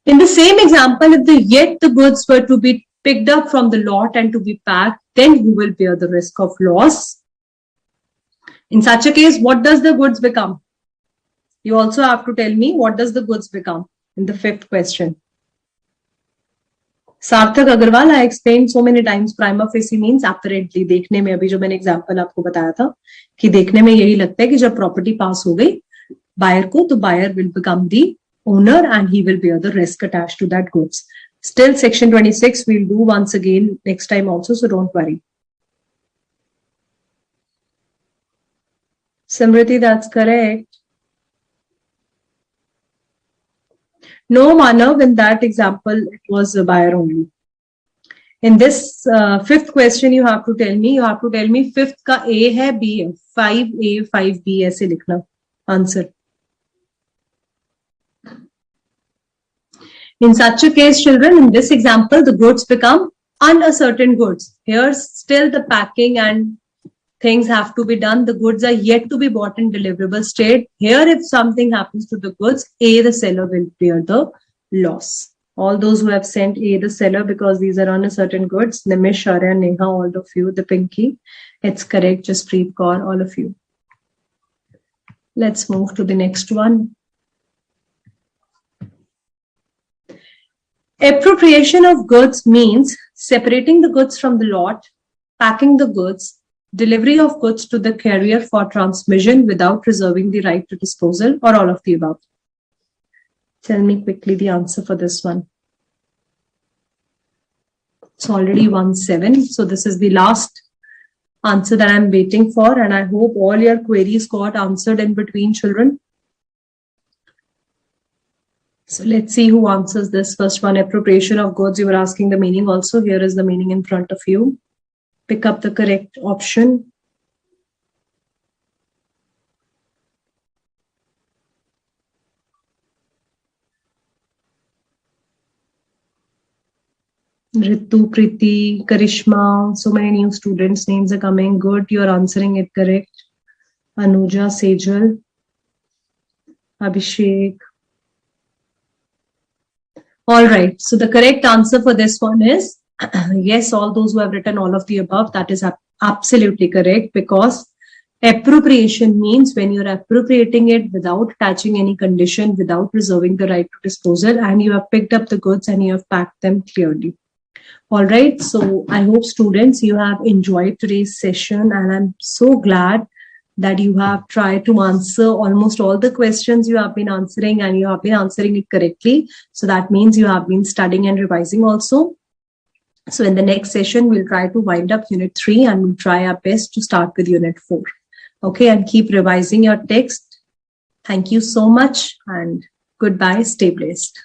In the same example, if the goods were to be picked up from the lot and to be packed, then who will bear the risk of loss? In such a case, what does the goods become? You also have to tell me what does the goods become in the fifth question. Sarthak Agarwal, I explained so many times prima facie means apparently. देखने में अभी जो मैंने example आपको बताया था कि देखने में यही लगता है कि जब property pass हो गई buyer को, तो buyer will become the owner and he will bear the risk attached to that goods. Still, section 26 we'll do once again next time also, so don't worry. Samriti, that's correct. No, Manav, in that example, it was a buyer only. In this fifth question, you have to tell me fifth का A है, B है. 5A, 5B ऐसे लिखना. Answer. In such a case, children, in this example, the goods become uncertain goods. Here, still the packing and things have to be done. The goods are yet to be bought in deliverable state. Here, if something happens to the goods, A, the seller will bear the loss. All those who have sent A, the seller, because these are uncertain goods, Nimish, Arya, Neha, all of you, the Pinky, it's correct. Just Preet Kaur, all of you. Let's move to the next one. Appropriation of goods means separating the goods from the lot, packing the goods, delivery of goods to the carrier for transmission without reserving the right to disposal, or all of the above. Tell me quickly the answer for this one. It's already 1-7. So this is the last answer that I'm waiting for, and I hope all your queries got answered in between, children. So let's see who answers this first one. Appropriation of goods. You were asking the meaning also. Here is the meaning in front of you. Pick up the correct option. Ritu, Priti, Karishma, so many new students' names are coming. Good, you're answering it correct. Anuja, Sejal, Abhishek. All right, so the correct answer for this one is yes, all those who have written all of the above, that is absolutely correct, because appropriation means when you're appropriating it without attaching any condition, without reserving the right to disposal, and you have picked up the goods and you have packed them clearly. All right, so I hope students, you have enjoyed today's session, and I'm so glad that you have tried to answer almost all the questions you have been answering, and you have been answering it correctly. So that means you have been studying and revising also. So in the next session, we'll try to wind up Unit 3 and we'll try our best to start with Unit 4. Okay, and keep revising your text. Thank you so much and goodbye. Stay blessed.